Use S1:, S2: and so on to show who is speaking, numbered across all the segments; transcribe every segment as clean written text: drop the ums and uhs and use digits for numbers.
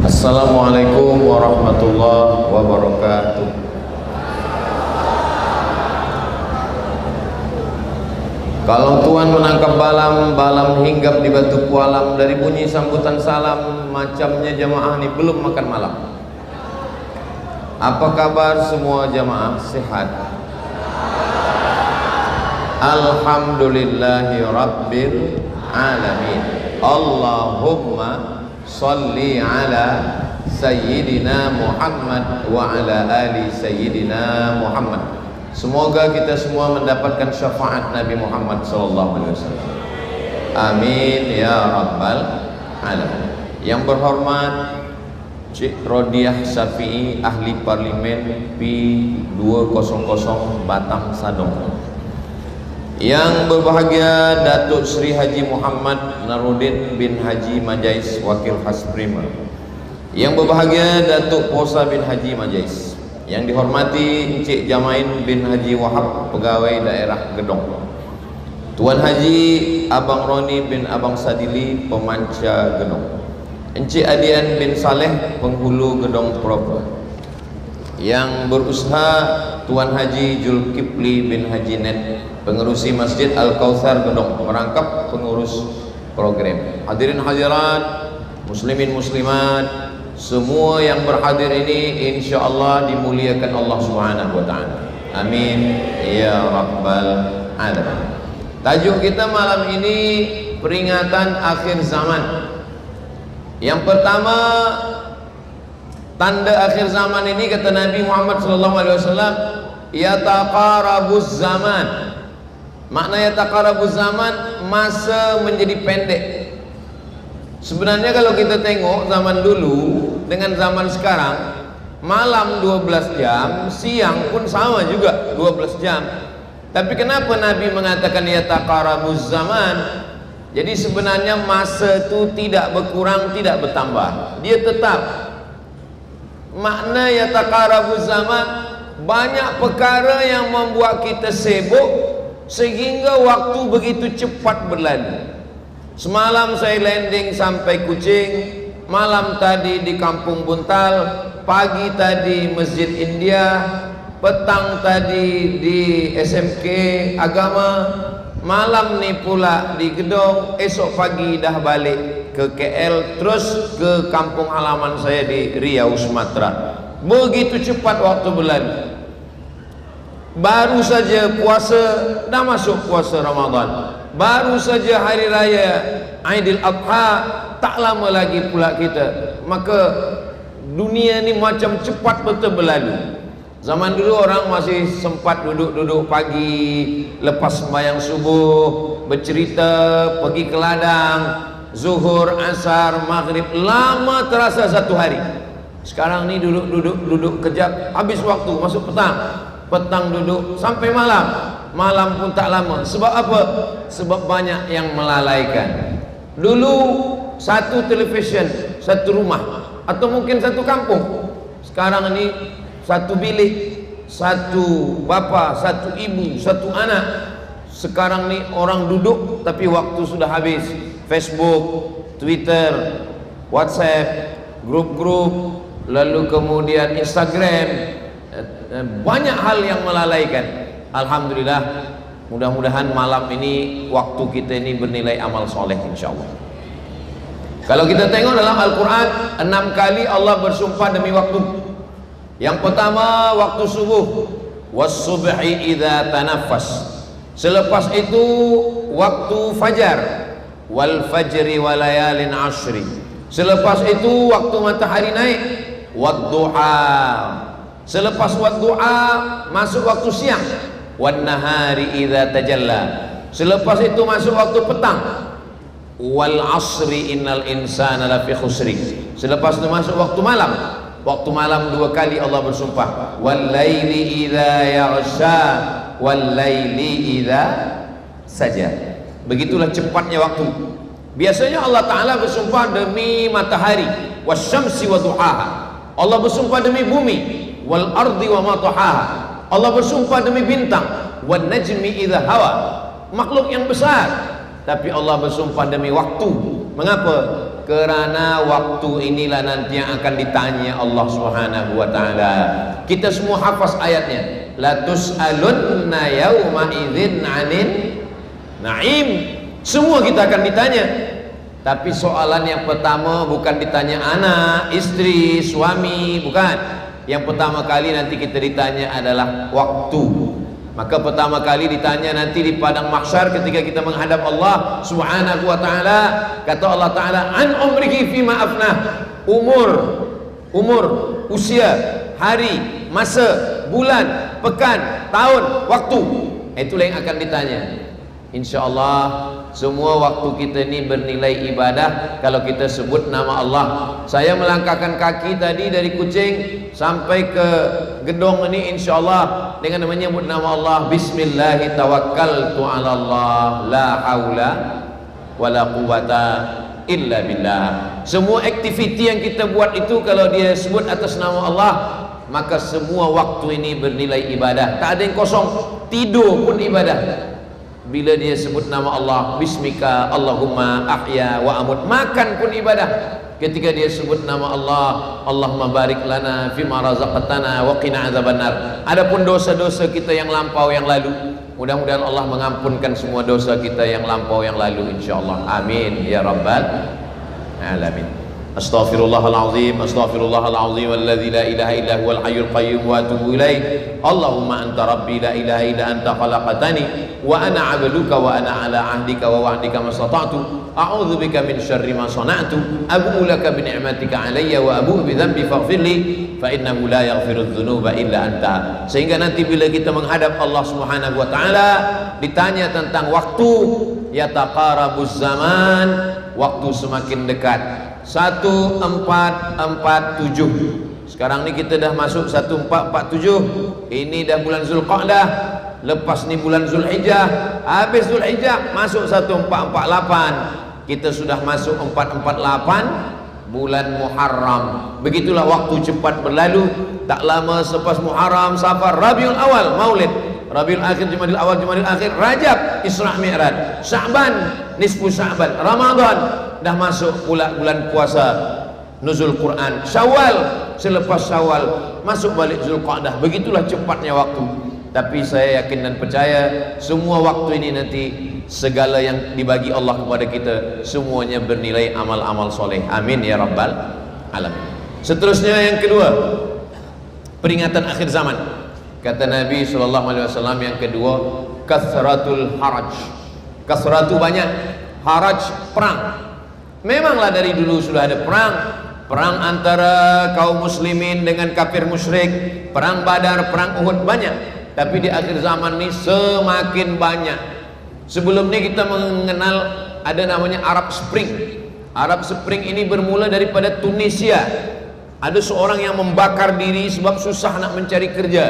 S1: Assalamualaikum warahmatullahi wabarakatuh. Kalau Tuhan menangkap balam, balam hinggap di batu pualam. Dari bunyi sambutan salam, macamnya jamaah ini belum makan malam. Apa kabar semua jamaah? Sehat? Alhamdulillahi rabbil alamin. Allahumma salli ala Sayyidina Muhammad wa ala ali Sayyidina Muhammad. Semoga kita semua mendapatkan syafaat Nabi Muhammad SAW. Amin ya rabbal alamin. Yang berhormat Cik Rodiah Syafi'i, Ahli Parlimen P200 Batam Sadong. Yang berbahagia Datuk Sri Haji Muhammad Narudin bin Haji Majais, Wakil Khas Prima. Yang berbahagia Datuk Posa bin Haji Majais. Yang dihormati Encik Jamain bin Haji Wahab, Pegawai Daerah Gedong. Tuan Haji Abang Roni bin Abang Sadili, Pemanca Gedong. Encik Adian bin Saleh, Penghulu Gedong Proper. Yang berusaha Tuan Haji Julkipli bin Haji Net, Pengerusi Masjid Al-Kautsar Gedong, merangkap pengurus program. Hadirin hadirat, muslimin muslimat, semua yang berhadir ini insyaallah dimuliakan Allah Subhanahu wa taala. Amin ya rabbal alamin. Tajuk kita malam ini peringatan akhir zaman. Yang pertama, tanda akhir zaman ini kata Nabi Muhammad SAW, yataqarabuz zaman. Makna yataqarabuz zaman, masa menjadi pendek. Sebenarnya kalau kita tengok zaman dulu dengan zaman sekarang, malam 12 jam, siang pun sama juga 12 jam. Tapi kenapa Nabi mengatakan yataqarabuz zaman? Jadi sebenarnya masa itu tidak berkurang, tidak bertambah, dia tetap. Makna yataqarabuz zaman, banyak perkara yang membuat kita sibuk sehingga waktu begitu cepat berlalu. Semalam saya landing sampai Kuching, malam tadi di Kampung Buntal, pagi tadi Masjid India, petang tadi di SMK Agama, malam ni pula di Gedong, esok pagi dah balik ke KL, terus ke kampung halaman saya di Riau, Sumatera. Begitu cepat waktu berlalu. Baru saja puasa, dah masuk puasa Ramadan. Baru saja hari raya Aidil Adha, tak lama lagi pula kita. Maka dunia ni macam cepat betul berlalu. Zaman dulu orang masih sempat duduk-duduk pagi lepas sembahyang subuh, bercerita, pergi ke ladang, zuhur, asar, maghrib, lama terasa satu hari. Sekarang ni duduk kejap, habis waktu, masuk petang. Petang duduk sampai malam, malam pun tak lama. Sebab apa? Sebab banyak yang melalaikan. Dulu satu televisyen, satu rumah, atau mungkin satu kampung. Sekarang ini satu bilik, satu bapa, satu ibu, satu anak. Sekarang ni orang duduk tapi waktu sudah habis. Facebook, Twitter, WhatsApp, grup-grup, lalu kemudian Instagram, banyak hal yang melalaikan. Alhamdulillah, mudah-mudahan malam ini waktu kita ini bernilai amal soleh insyaallah. Kalau kita tengok dalam Al-Quran, 6 kali Allah bersumpah demi waktu. Yang pertama waktu subuh, was-subhi idza tanaffas. Selepas itu waktu fajar, wal fajri walayalin ashri. Selepas itu waktu matahari naik, wad-duha. Selepas wad-duha masuk waktu siang, wan nahari idza tajalla. Selepas itu masuk waktu petang, wal asri innal insana lafi khusri. Selepas itu masuk waktu malam. Waktu malam 2 kali Allah bersumpah, wal laili idza yaghsha, wal laili idza saja. Begitulah cepatnya waktu. Biasanya Allah Ta'ala bersumpah demi matahari, wasyamsi wa duhaha. Allah bersumpah demi bumi, wal ardi wa ma tahaha. Allah bersumpah demi bintang, wan najmi idza hawa. Makhluk yang besar, tapi Allah bersumpah demi waktu. Mengapa? Kerana waktu inilah nanti yang akan ditanya Allah Subhanahu wa taala. Kita semua hafaz ayatnya. La tus'alunna yauma idzin 'anin na'im. Semua kita akan ditanya. Tapi soalan yang pertama bukan ditanya anak, istri, suami, bukan. Yang pertama kali nanti kita ditanya adalah waktu. Maka pertama kali ditanya nanti di padang mahsyar ketika kita menghadap Allah Subhanahu wa taala. Kata Allah taala, "An umrihi fima afnah." Umur, usia, hari, masa, bulan, pekan, tahun, waktu. Itulah yang akan ditanya. InsyaAllah semua waktu kita ini bernilai ibadah kalau kita sebut nama Allah. Saya melangkahkan kaki tadi dari Kucing sampai ke gedung ini insyaAllah dengan menyebut nama Allah. Bismillahi tawakkaltu ala Allah, la haula wala quwata illa billah. Semua aktiviti yang kita buat itu kalau dia sebut atas nama Allah, maka semua waktu ini bernilai ibadah. Tak ada yang kosong. Tidur pun ibadah. Bila dia sebut nama Allah, bismika Allahumma ahya wa amut, makan pun ibadah. Ketika dia sebut nama Allah, Allahumma barik lana fima razaqtana wa qina azabannar. Adapun dosa-dosa kita yang lampau yang lalu, mudah-mudahan Allah mengampunkan semua dosa kita yang lampau yang lalu insyaallah. Amin ya rabbal alamin. Astaghfirullahalazim, astaghfirullahalazim alladzi la ilaha illa huwal hayyul qayyum wa atubu ilaih. Allahumma anta rabbi la ilaha illa anta khalaqtani wa ana 'abduka wa ana 'ala 'ahdika wa wa'dika mastata'tu. A'udzu bika min syarri ma sana'tu. Abu'u laka bi ni'matika 'alayya wa abu'u bi dhanbi faghfirli fa innahu la yaghfiru dzunuba illa anta. Sehingga nanti bila kita menghadap Allah Subhanahu wa taala ditanya tentang waktu, yataqarabuz zaman, waktu semakin dekat. 1447. Sekarang ni kita dah masuk 1447. Ini dah bulan Zulqa'dah. Lepas ni bulan Zulhijjah. Habis Zulhijjah masuk 1448. Kita sudah masuk 448 bulan Muharram. Begitulah waktu cepat berlalu. Tak lama selepas Muharram, Safar, Rabiul Awal, Maulid, Rabiul Akhir, Jumadil Awal, Jumadil Akhir, Rajab, Isra Mi'raj, Sya'ban, nisfu Sya'ban, Ramadan, dah masuk pula bulan puasa, nuzul Quran, Syawal, selepas Syawal masuk balik Zulqa'dah. Begitulah cepatnya waktu. Tapi saya yakin dan percaya semua waktu ini nanti segala yang dibagi Allah kepada kita semuanya bernilai amal-amal soleh. Amin ya rabbal alamin. Seterusnya yang kedua, peringatan akhir zaman. Kata Nabi SAW yang kedua, kasratul haraj. Kasratu banyak, haraj perang. Memanglah dari dulu sudah ada perang. Perang antara kaum muslimin dengan kafir musyrik, perang Badar, perang Uhud, banyak. Tapi di akhir zaman ini semakin banyak. Sebelum ini kita mengenal ada namanya Arab Spring. Arab Spring ini bermula daripada Tunisia. Ada seorang yang membakar diri sebab susah nak mencari kerja.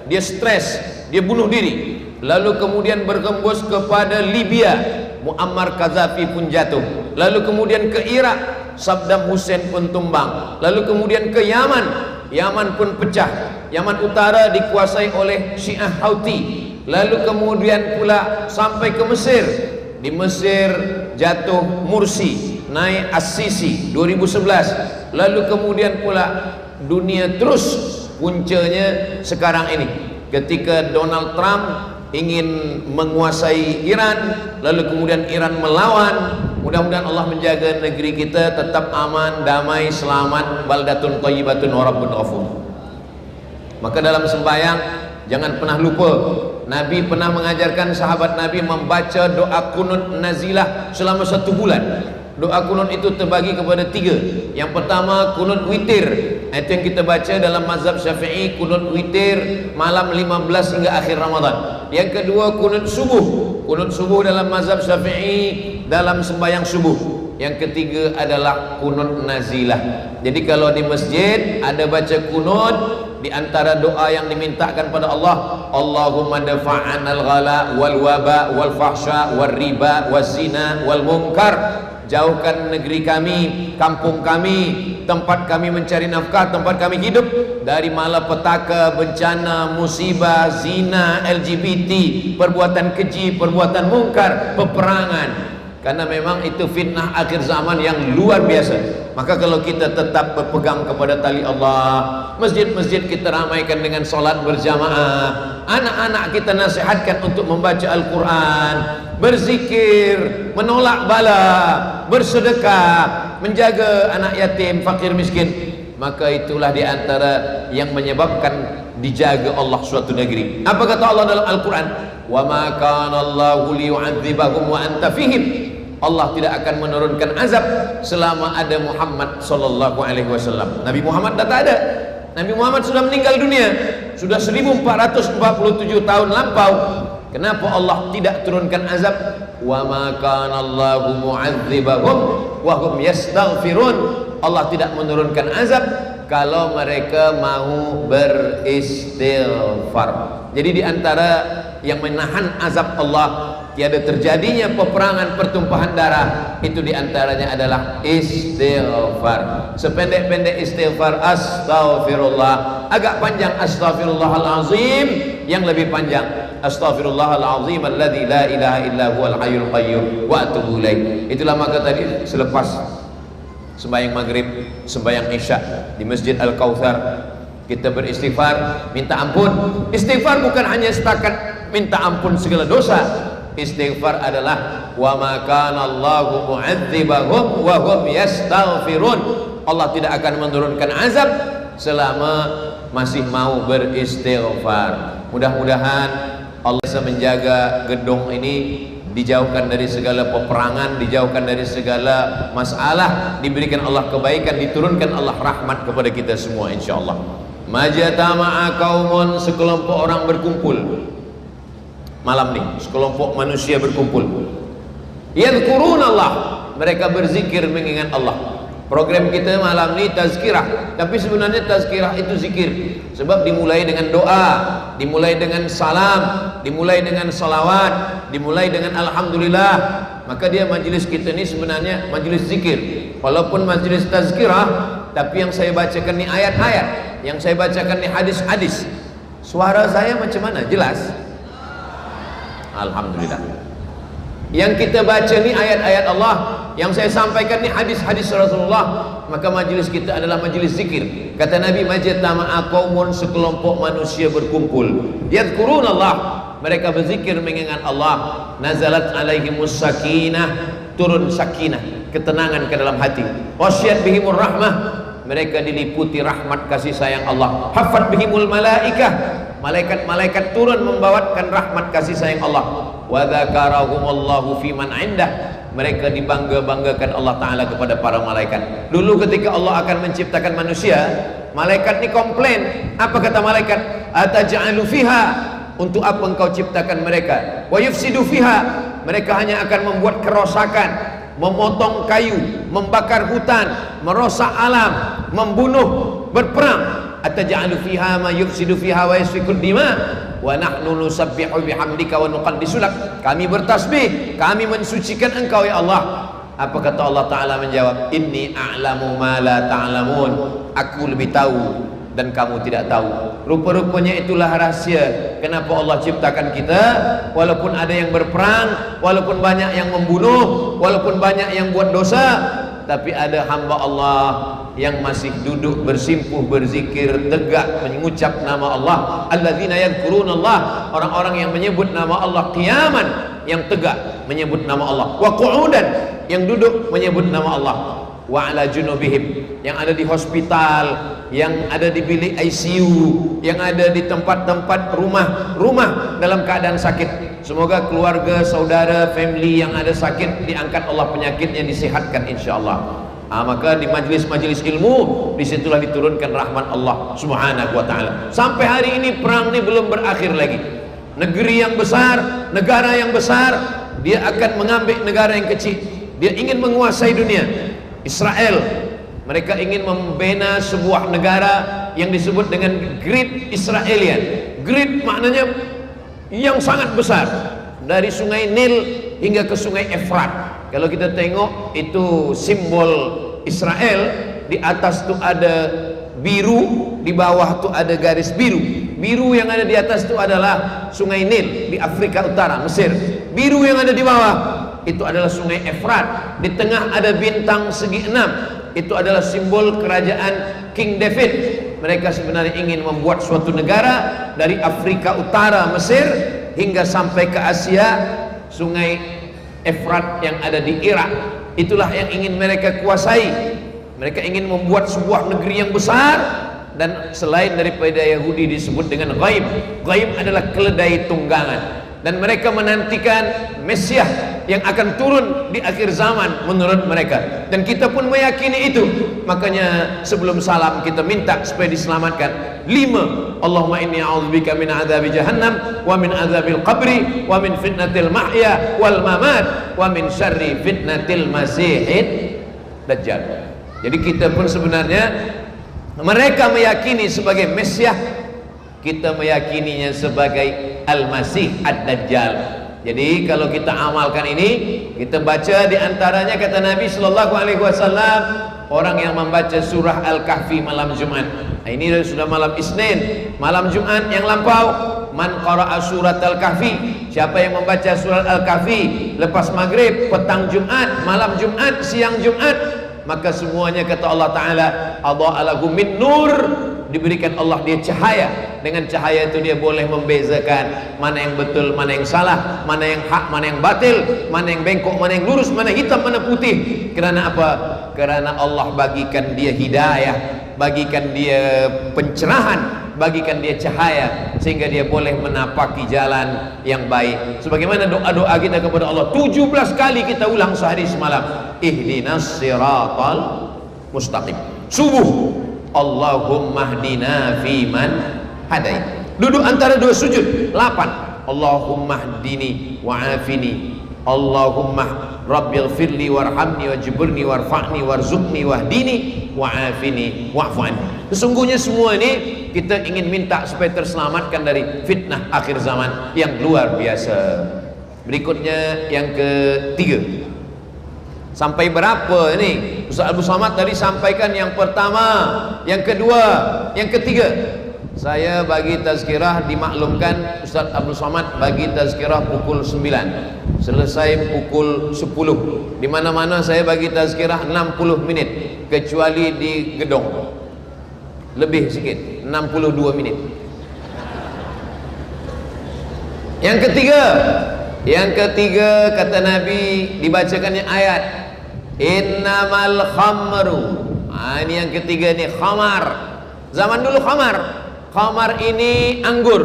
S1: Dia stres, dia bunuh diri. Lalu kemudian bergembus kepada Libya, Muammar Gaddafi pun jatuh. Lalu kemudian ke Irak, Saddam Hussein pun tumbang. Lalu kemudian ke Yaman, Yaman pun pecah. Yaman Utara dikuasai oleh Syiah Houthi. Lalu kemudian pula sampai ke Mesir. Di Mesir jatuh Mursi, naik As-Sisi 2011. Lalu kemudian pula dunia terus puncanya sekarang ini ketika Donald Trump ingin menguasai Iran, lalu kemudian Iran melawan. Mudah-mudahan Allah menjaga negeri kita tetap aman, damai, selamat, baldatun thayyibatun wa rabbun ghafur. Maka dalam sembahyang jangan pernah lupa, Nabi pernah mengajarkan sahabat Nabi membaca doa kunut nazilah selama 1 bulan. Doa kunut itu terbagi kepada 3. Yang pertama kunut witir, itu yang kita baca dalam mazhab Syafi'i, kunut witir malam 15 hingga akhir Ramadan. Yang kedua kunut subuh, kunut subuh dalam mazhab Syafi'i dalam sembahyang subuh. Yang ketiga adalah kunut nazilah. Jadi kalau di masjid ada baca kunut, di antara doa yang dimintakan pada Allah, Allahumma dafa'anal ghala wal waba wal fahsya wal riba wal zina wal munkar. Jauhkan negeri kami, kampung kami, tempat kami mencari nafkah, tempat kami hidup dari malapetaka, bencana, musibah, zina, LGBT, perbuatan keji, perbuatan mungkar, peperangan. karena memang itu fitnah akhir zaman yang luar biasa. Maka kalau kita tetap berpegang kepada tali Allah, masjid-masjid kita ramaikan dengan solat berjamaah, anak-anak kita nasihatkan untuk membaca Al-Quran, berzikir, menolak bala, bersedekah, menjaga anak yatim, fakir, miskin, maka itulah diantara yang menyebabkan dijaga Allah suatu negeri. Apa kata Allah dalam Al-Quran? Wa ma kana Allahu liyu'adzibahum wa anta fihim. Allah tidak akan menurunkan azab selama ada Muhammad sallallahu alaihi wasallam. Nabi Muhammad dah tak ada. Nabi Muhammad sudah meninggal dunia, sudah 1447 tahun lampau. Kenapa Allah tidak turunkan azab? Wa ma kana Allahu mu'adzibahum wa hum yastaghfirun. Allah tidak menurunkan azab kalau mereka mau beristighfar. Jadi di antara yang menahan azab Allah tiada terjadinya peperangan, pertumpahan darah, itu diantaranya adalah istighfar. Sependek-pendek istighfar astaghfirullah, agak panjang astaghfirullahalazim, yang lebih panjang astaghfirullahalazim alladzi la ilaha illa huwal hayyul qayyum wa atubu ilaih. Itulah maka tadi selepas sembahyang maghrib, sembahyang isya di Masjid Al-Kautsar, kita beristighfar, minta ampun. Istighfar bukan hanya setakat minta ampun segala dosa. Istighfar adalah wa ma kana Allahu mu'adzibahum wa hum yastaghfirun. Allah tidak akan menurunkan azab selama masih mau beristighfar. Mudah-mudahan Allah bisa menjaga gedung ini, dijauhkan dari segala peperangan, dijauhkan dari segala masalah, diberikan Allah kebaikan, diturunkan Allah rahmat kepada kita semua insyaallah. Majtama'a qaumun, sekelompok orang berkumpul malam ini, sekelompok manusia berkumpul, yadhkurunallah, mereka berzikir mengingat Allah. Program kita malam ini tazkirah, tapi sebenarnya tazkirah itu zikir, sebab dimulai dengan doa, dimulai dengan salam, dimulai dengan salawat, dimulai dengan alhamdulillah. Maka dia majlis kita ini sebenarnya majlis zikir, walaupun majlis tazkirah, tapi yang saya bacakan ni ayat-ayat, yang saya bacakan ni hadis-hadis. Suara saya macam mana? Jelas? Alhamdulillah. Yang kita baca ni ayat-ayat Allah, yang saya sampaikan ni hadis-hadis Rasulullah. Maka majlis kita adalah majlis zikir. Kata Nabi, majtama'a qaumun, sekelompok manusia berkumpul, yadhkurunallah, mereka berzikir mengingat Allah, nazalat alaihimus sakinah, turun sakinah, ketenangan ke dalam hati, wasyat bihimur rahmah, mereka diliputi rahmat kasih sayang Allah, hafat bihimul malaikah, malaikat-malaikat turun membawakan rahmat kasih sayang Allah, wa dzakarahumullahu fiman indah, mereka dibangga-banggakan Allah Ta'ala kepada para malaikat. Dulu ketika Allah akan menciptakan manusia, malaikat ni komplain. Apa kata malaikat? Ataj'alu fiha, untuk apa engkau ciptakan mereka? Wa yufsidu fiha, mereka hanya akan membuat kerosakan, memotong kayu, membakar hutan, merosak alam, membunuh, berperang. Ataj'alu fiha ma yufsidu fiha wa yasfikud dima wa nahnu nusabbihu bihamdika wa nuqaddisu lak. Kami bertasbih, kami mensucikan engkau ya Allah. Apa kata Allah Ta'ala menjawab? Inni a'lamu ma la ta'lamun, aku lebih tahu dan kamu tidak tahu. Rupa-rupanya itulah rahsia kenapa Allah ciptakan kita. Walaupun ada yang berperang, walaupun banyak yang membunuh, walaupun banyak yang buat dosa, tapi ada hamba Allah yang masih duduk bersimpuh berzikir, tegak mengucap nama Allah. Alladzina yadhkurunallah, orang-orang yang menyebut nama Allah qiyaman, yang tegak menyebut nama Allah, wa qu'udan, yang duduk menyebut nama Allah, wa ala junubihim, yang ada di hospital, yang ada di bilik ICU, yang ada di tempat-tempat rumah dalam keadaan sakit. Semoga keluarga, saudara, family yang ada sakit diangkat Allah penyakitnya, disehatkan insyaallah. Maka di majlis-majlis ilmu, disitulah diturunkan rahmat Allah Subhanahu wa ta'ala. Sampai hari ini perang ini belum berakhir lagi. Negeri yang besar, negara yang besar, dia akan mengambil negara yang kecil. Dia ingin menguasai dunia. Israel, mereka ingin membina sebuah negara yang disebut dengan Great Israelian. Great maknanya yang sangat besar, dari sungai Nil hingga ke sungai Efrat. Kalau kita tengok itu simbol Israel, di atas tu ada biru, di bawah tu ada garis biru. Biru yang ada di atas tu adalah sungai Nil di Afrika Utara, Mesir. Biru yang ada di bawah itu adalah sungai Efrat. Di tengah ada bintang segi 6, itu adalah simbol kerajaan King David. Mereka sebenarnya ingin membuat suatu negara dari Afrika Utara, Mesir, hingga sampai ke Asia. Sungai Efrat yang ada di Irak, itulah yang ingin mereka kuasai. Mereka ingin membuat sebuah negeri yang besar, dan selain daripada Yahudi disebut dengan ghaib. Ghaib adalah keledai tunggangan, dan mereka menantikan Mesias yang akan turun di akhir zaman menurut mereka, dan kita pun meyakini itu. Makanya sebelum salam kita minta supaya diselamatkan 5. Allahumma inni a'udzubika min adzabi jahannam wa min adzabil qabri wa min fitnatil mahya wal mamat wa min syarri fitnatil masihid dajjal. Jadi kita pun sebenarnya, mereka meyakini sebagai Mesias, kita meyakininya sebagai Al-Masih Ad-Dajjal. Jadi kalau kita amalkan ini, kita baca di antaranya kata Nabi sallallahu alaihi wasallam, orang yang membaca surah Al-Kahfi malam Jumat. Nah, ini sudah malam Isnin, malam Jumat yang lampau. Man qara'a surat Al-Kahfi, siapa yang membaca surat Al-Kahfi lepas maghrib, petang Jumat, malam Jumat, siang Jumat, maka semuanya kata Allah Ta'ala, adha'alahu min nur, diberikan Allah dia cahaya. Dengan cahaya itu dia boleh membezakan mana yang betul, mana yang salah, mana yang hak, mana yang batil, mana yang bengkok, mana yang lurus, mana hitam, mana putih. Kerana apa? Kerana Allah bagikan dia hidayah, bagikan dia pencerahan, bagikan dia cahaya, sehingga dia boleh menapaki jalan yang baik. Sebagaimana doa-doa kita kepada Allah 17 kali kita ulang sehari semalam. Ihdinas siratal mustaqim. Subuh, Allahumma hdina fiman hadait. Duduk antara dua sujud 8. Allahumma hdini wa'afini, Allahumma rabbighfirli warhamni wajburni warfa'ni warzuqni wahdini wa'afini wa'fu anni. Sesungguhnya semua ini kita ingin minta supaya terselamatkan dari fitnah akhir zaman yang luar biasa. Berikutnya yang ketiga. Sampai berapa ini? Ustaz Abdul Somad tadi sampaikan yang pertama, yang kedua, yang ketiga. Saya bagi tazkirah, dimaklumkan Ustaz Abdul Somad bagi tazkirah pukul 9, selesai pukul 10. Di mana-mana saya bagi tazkirah 60 menit, kecuali di Gedong lebih sikit, 62 menit. Yang ketiga kata Nabi, dibacakannya ayat innamal khamru. Ini yang ketiga nih, khamar. Zaman dulu khamar ini anggur,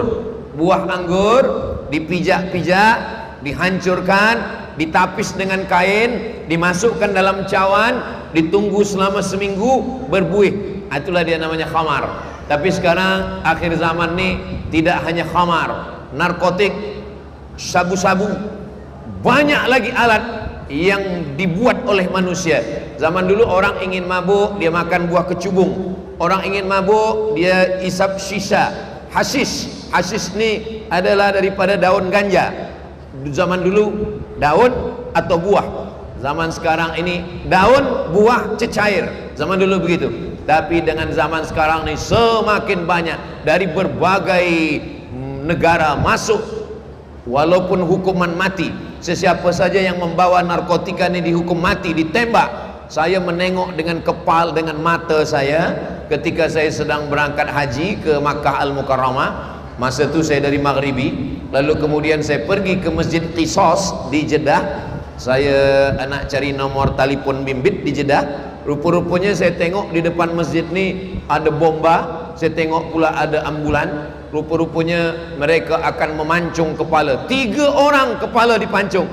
S1: buah anggur dipijak-pijak, dihancurkan, ditapis dengan kain, dimasukkan dalam cawan, ditunggu selama seminggu, berbuih. Itulah dia namanya khamar. Tapi sekarang akhir zaman nih tidak hanya khamar, narkotik, sabu-sabu, banyak lagi alat yang dibuat oleh manusia. Zaman dulu orang ingin mabuk, dia makan buah kecubung. Orang ingin mabuk, dia isap shisha, hasis. Hasis ini adalah daripada daun ganja. Zaman dulu daun atau buah. Zaman sekarang ini daun, buah, cecair. Zaman dulu begitu. Tapi dengan zaman sekarang ini semakin banyak dari berbagai negara masuk, walaupun hukuman mati. Sesiapa saja yang membawa narkotika ini dihukum mati, ditembak. Saya menengok dengan dengan mata saya ketika saya sedang berangkat haji ke Makkah Al-Mukarramah. Masa itu saya dari Maghribi, lalu kemudian saya pergi ke Masjid Qisas di Jeddah. Saya nak cari nomor telefon bimbit di Jeddah. Rupa-rupanya saya tengok di depan masjid ni ada bomba. Saya tengok pula ada ambulan. Rupa-rupanya mereka akan memancung kepala. 3 orang kepala dipancung.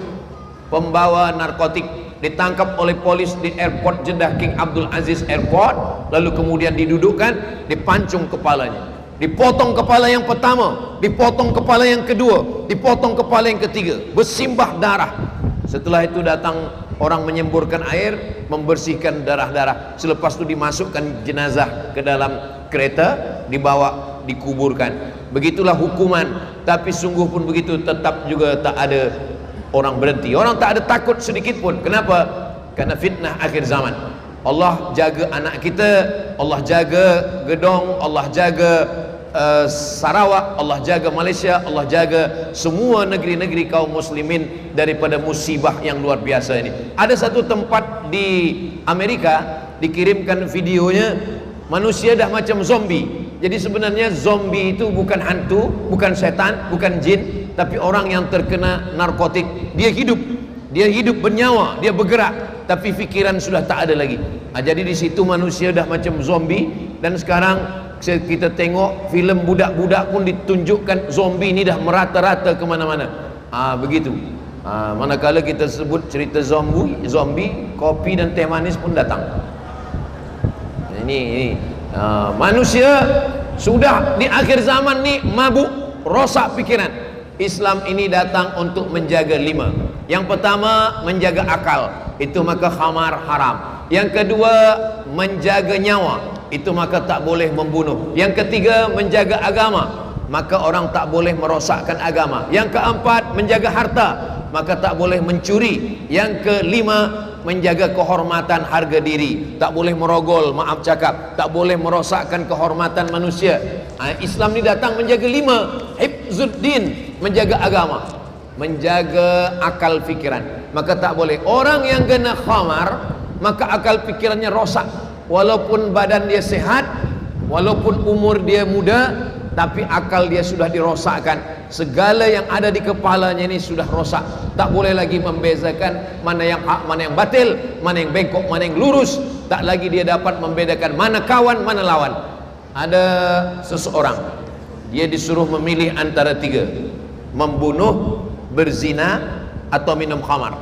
S1: Pembawa narkotik ditangkap oleh polis di airport Jeddah, King Abdul Aziz Airport. Lalu kemudian didudukkan, dipancung kepalanya. Dipotong kepala yang pertama, dipotong kepala yang kedua, dipotong kepala yang ketiga, bersimbah darah. Setelah itu datang orang menyemburkan air, membersihkan darah-darah. Selepas itu dimasukkan jenazah ke dalam kereta, dibawa, dikuburkan. Begitulah hukuman. Tapi sungguh pun begitu, tetap juga tak ada orang berhenti. Orang tak ada takut sedikit pun. Kenapa? Karena fitnah akhir zaman. Allah jaga anak kita, Allah jaga Gedong, Allah jaga Sarawak, Allah jaga Malaysia, Allah jaga semua negeri-negeri kaum muslimin daripada musibah yang luar biasa ini. Ada satu tempat di Amerika dikirimkan videonya, manusia dah macam zombie. Jadi sebenarnya zombie itu bukan hantu, bukan setan, bukan jin, tapi orang yang terkena narkotik. Dia hidup bernyawa, dia bergerak, tapi fikiran sudah tak ada lagi. Jadi di situ manusia dah macam zombie. Dan sekarang kita tengok filem budak-budak pun ditunjukkan zombie ni dah merata-rata ke mana-mana. Begitu. Manakala kita sebut cerita zombie, kopi dan teh manis pun datang. Ini manusia sudah di akhir zaman ni mabuk, rosak pikiran. Islam ini datang untuk menjaga 5. Yang pertama, menjaga akal, itu maka khamar haram. Yang kedua, menjaga nyawa, itu maka tak boleh membunuh. Yang ketiga, menjaga agama, maka orang tak boleh merosakkan agama. Yang keempat, menjaga harta, maka tak boleh mencuri. Yang kelima, menjaga kehormatan harga diri, tak boleh merogol, maaf cakap, tak boleh merosakkan kehormatan manusia. Islam ni datang menjaga 5. Hifzuddin, menjaga agama, menjaga akal fikiran, maka tak boleh. Orang yang kena khamar, maka akal fikirannya rosak. Walaupun badan dia sehat, walaupun umur dia muda, tapi akal dia sudah dirosakkan. Segala yang ada di kepalanya ini sudah rosak. Tak boleh lagi membezakan mana yang hak, mana yang batil, mana yang bengkok, mana yang lurus. Tak lagi dia dapat membedakan mana kawan, mana lawan. Ada seseorang, dia disuruh memilih antara 3: membunuh, berzina, atau minum khamar.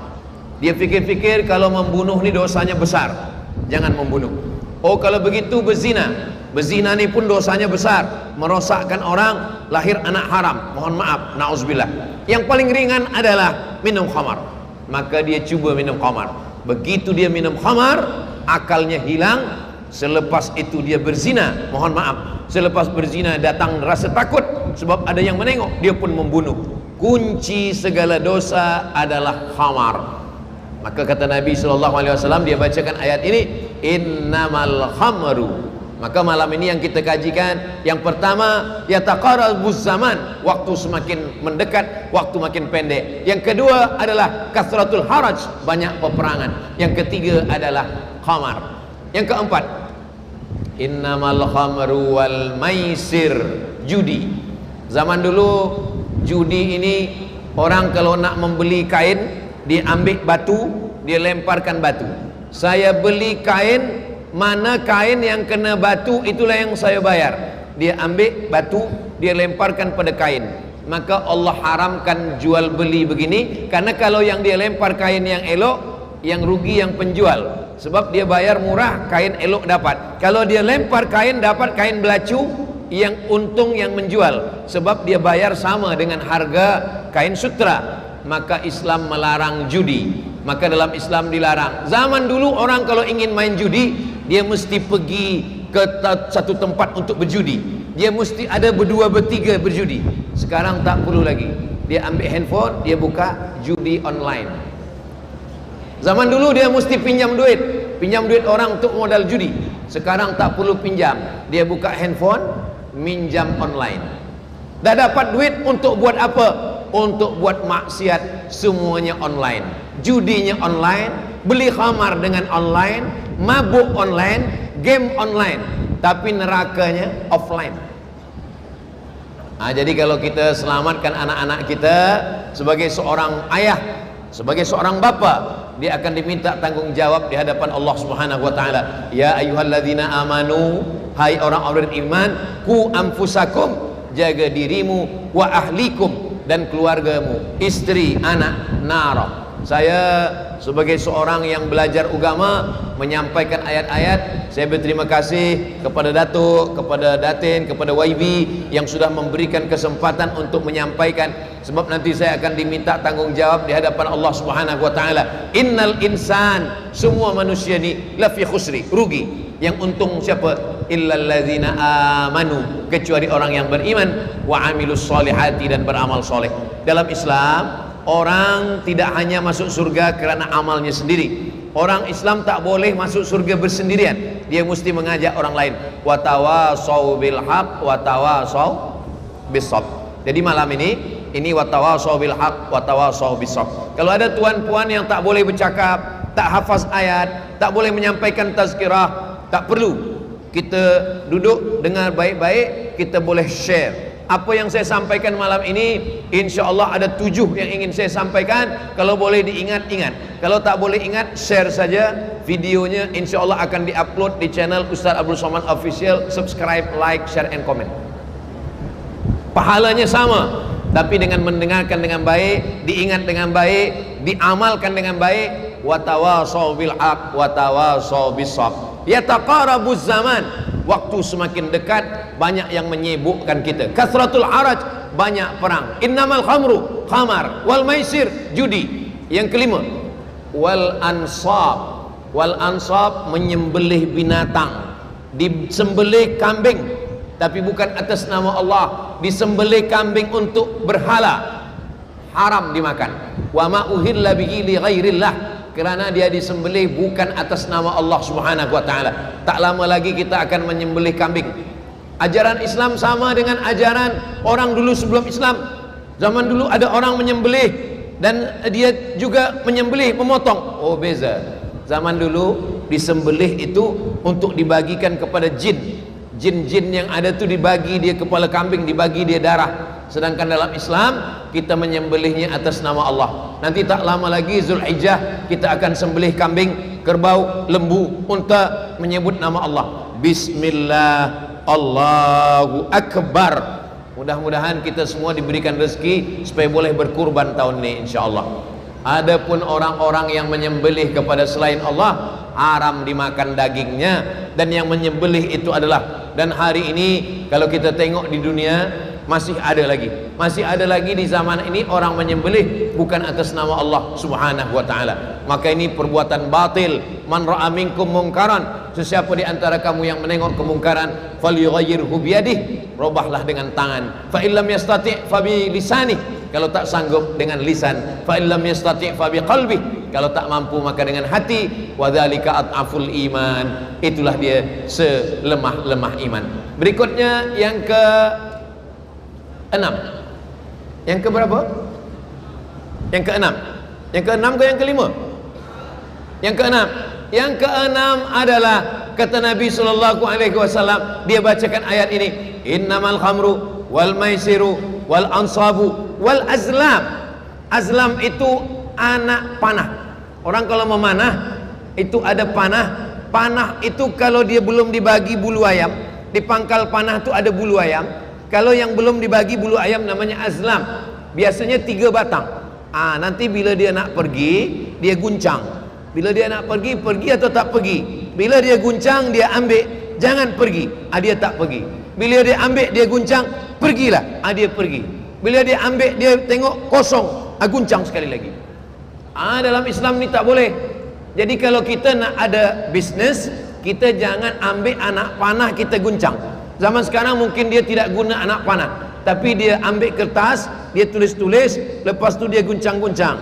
S1: Dia fikir-fikir kalau membunuh ni dosanya besar, jangan membunuh. Oh, kalau begitu berzina. Berzina ni pun dosanya besar, merosakkan orang, lahir anak haram, mohon maaf, na'udzubillah. Yang paling ringan adalah minum khamar, maka dia cuba minum khamar. Begitu dia minum khamar, akalnya hilang. Selepas itu dia berzina, mohon maaf, selepas berzina datang rasa takut sebab ada yang menengok, dia pun membunuh. Kunci segala dosa adalah khamar. Maka kata Nabi SAW, dia bacakan ayat ini, innamal khamru. Maka malam ini yang kita kajikan, yang pertama, yataqarrabuz zaman, waktu semakin mendekat, waktu makin pendek. Yang kedua adalah kasratul haraj, banyak peperangan. Yang ketiga adalah khamar. Yang keempat, innamal khamru wal maisir, judi. Zaman dulu judi ini, orang kalau nak membeli kain, dia ambil batu, dia lemparkan batu. Saya beli kain, mana kain yang kena batu itulah yang saya bayar. Dia ambil batu, dia lemparkan pada kain. Maka Allah haramkan jual beli begini, karena kalau yang dia lempar kain yang elok, yang rugi yang penjual. Sebab dia bayar murah, kain elok dapat. Kalau dia lempar kain, dapat kain belacu, yang untung yang menjual. Sebab dia bayar sama dengan harga kain sutra. Maka Islam melarang judi. Maka dalam Islam dilarang. Zaman dulu orang kalau ingin main judi, dia mesti pergi ke satu tempat untuk berjudi. Dia mesti ada berdua bertiga berjudi. Sekarang tak perlu lagi. Dia ambil handphone, dia buka judi online. Zaman dulu dia mesti pinjam duit orang untuk modal judi. Sekarang tak perlu pinjam, dia buka handphone, minjam online. Dah dapat duit untuk buat apa? Untuk buat maksiat, semuanya online. Judinya online, beli khamar dengan online, mabuk online, game online, tapi nerakanya offline. Jadi kalau kita selamatkan anak-anak kita, sebagai seorang ayah, sebagai seorang bapa, dia akan diminta tanggung jawab di hadapan Allah Subhanahu wa taala. Ya ayyuhalladzina amanu, hai orang-orang beriman, ku anfusakum, jaga dirimu, wa ahlikum, dan keluargamu, istri, anak, nara. Saya sebagai seorang yang belajar agama, menyampaikan ayat-ayat, saya berterima kasih kepada Datuk, kepada Datin, kepada YB yang sudah memberikan kesempatan untuk menyampaikan. Sebab nanti saya akan diminta tanggung jawab di hadapan Allah Subhanahu wa taala. Innal insan, semua manusia ni lafi khusri, rugi. Yang untung siapa? Illal ladzina amanu, kecuali orang yang beriman, wa amilus solihati, dan beramal soleh. Dalam Islam, orang tidak hanya masuk surga kerana amalnya sendiri, Orang Islam tak boleh masuk surga bersendirian, dia mesti mengajak orang lain. Wa tawasau bil haq wa tawasau bis sabr. Jadi malam ini wa tawasau bil haq wa tawasau bis sabr. Kalau ada tuan-puan yang tak boleh bercakap, tak hafaz ayat, tak boleh menyampaikan tazkirah, tak perlu. Kita duduk dengar baik-baik, kita boleh share. Apa yang saya sampaikan malam ini, insya Allah ada 7 yang ingin saya sampaikan. Kalau boleh diingat-ingat, kalau tak boleh ingat, share saja videonya. Insya Allah akan diupload di channel Ustaz Abdul Somad Official. Subscribe, like, share, and comment. Pahalanya sama, tapi dengan mendengarkan dengan baik, diingat dengan baik, diamalkan dengan baik. Wa tawasau bil haq wa tawasau bis sabr. Yataqarabuz zaman, waktu semakin dekat, banyak yang menyibukkan kita. Kasratul araj, banyak perang. Innamal khamru, khamar, wal maisir, judi. Yang kelima, wal ansab. Wal ansab, menyembelih binatang. Disembelih kambing, tapi bukan atas nama Allah. Disembelih kambing untuk berhala, haram dimakan. Wa ma uhilla bihi li ghairillah, kerana dia disembelih bukan atas nama Allah Subhanahu wa taala. Tak lama lagi kita akan menyembelih kambing. Ajaran Islam sama dengan ajaran orang dulu sebelum Islam. Zaman dulu ada orang menyembelih dan dia juga menyembelih, memotong. Oh, beza. Zaman dulu disembelih itu untuk dibagikan kepada jin. Jin-jin yang ada tu dibagi dia kepala kambing, dibagi dia darah. Sedangkan dalam Islam kita menyembelihnya atas nama Allah. Nanti tak lama lagi Zulhijjah kita akan sembelih kambing, kerbau, lembu, unta, menyebut nama Allah. Bismillah, Allahu Akbar. Mudah-mudahan kita semua diberikan rezeki supaya boleh berkurban tahun ini, insyaAllah. Adapun orang-orang yang menyembelih kepada selain Allah, haram dimakan dagingnya. Dan yang menyembelih itu adalah, dan hari ini kalau kita tengok di dunia, masih ada lagi di zaman ini orang menyembelih bukan atas nama Allah Subhanahu wa taala. Maka ini perbuatan batil. Man ra'a minkum mungkaran, sesiapa di antara kamu yang menengok kemungkaran, falyughayyirhu biyadihi, robahlah dengan tangan. Fa illam yastati' fa bi lisanihi, kalau tak sanggup dengan lisan. Fa illam yastati' fa bi qalbihi, kalau tak mampu maka dengan hati. Wa dzalika ad'aful iman, itulah dia selemah-lemah iman. Berikutnya yang ke-6. Yang ke berapa? Yang ke-6. Yang ke-6 ke yang ke-5? Yang ke-6. Yang ke-6 adalah kata Nabi sallallahu alaihi wasallam, dia bacakan ayat ini, innamal khamru wal maisiru wal ansabu wal azlam. Azlam itu anak panah. Orang kalau memanah itu ada panah. Panah itu kalau dia belum dibagi bulu ayam, di pangkal panah itu ada bulu ayam. Kalau yang belum dibagi bulu ayam namanya azlam. Biasanya 3 batang. Nanti bila dia nak pergi, dia guncang. Bila dia nak pergi, pergi atau tak pergi. Bila dia guncang, dia ambil, jangan pergi. Dia tak pergi. Bila dia ambil, dia guncang, pergilah. Dia pergi. Bila dia ambil, dia tengok kosong, guncang sekali lagi. Dalam Islam ni tak boleh. Jadi kalau kita nak ada bisnes, kita jangan ambil anak panah kita guncang. Zaman sekarang mungkin dia tidak guna anak panah, tapi dia ambil kertas, dia tulis-tulis, lepas tu dia guncang-guncang.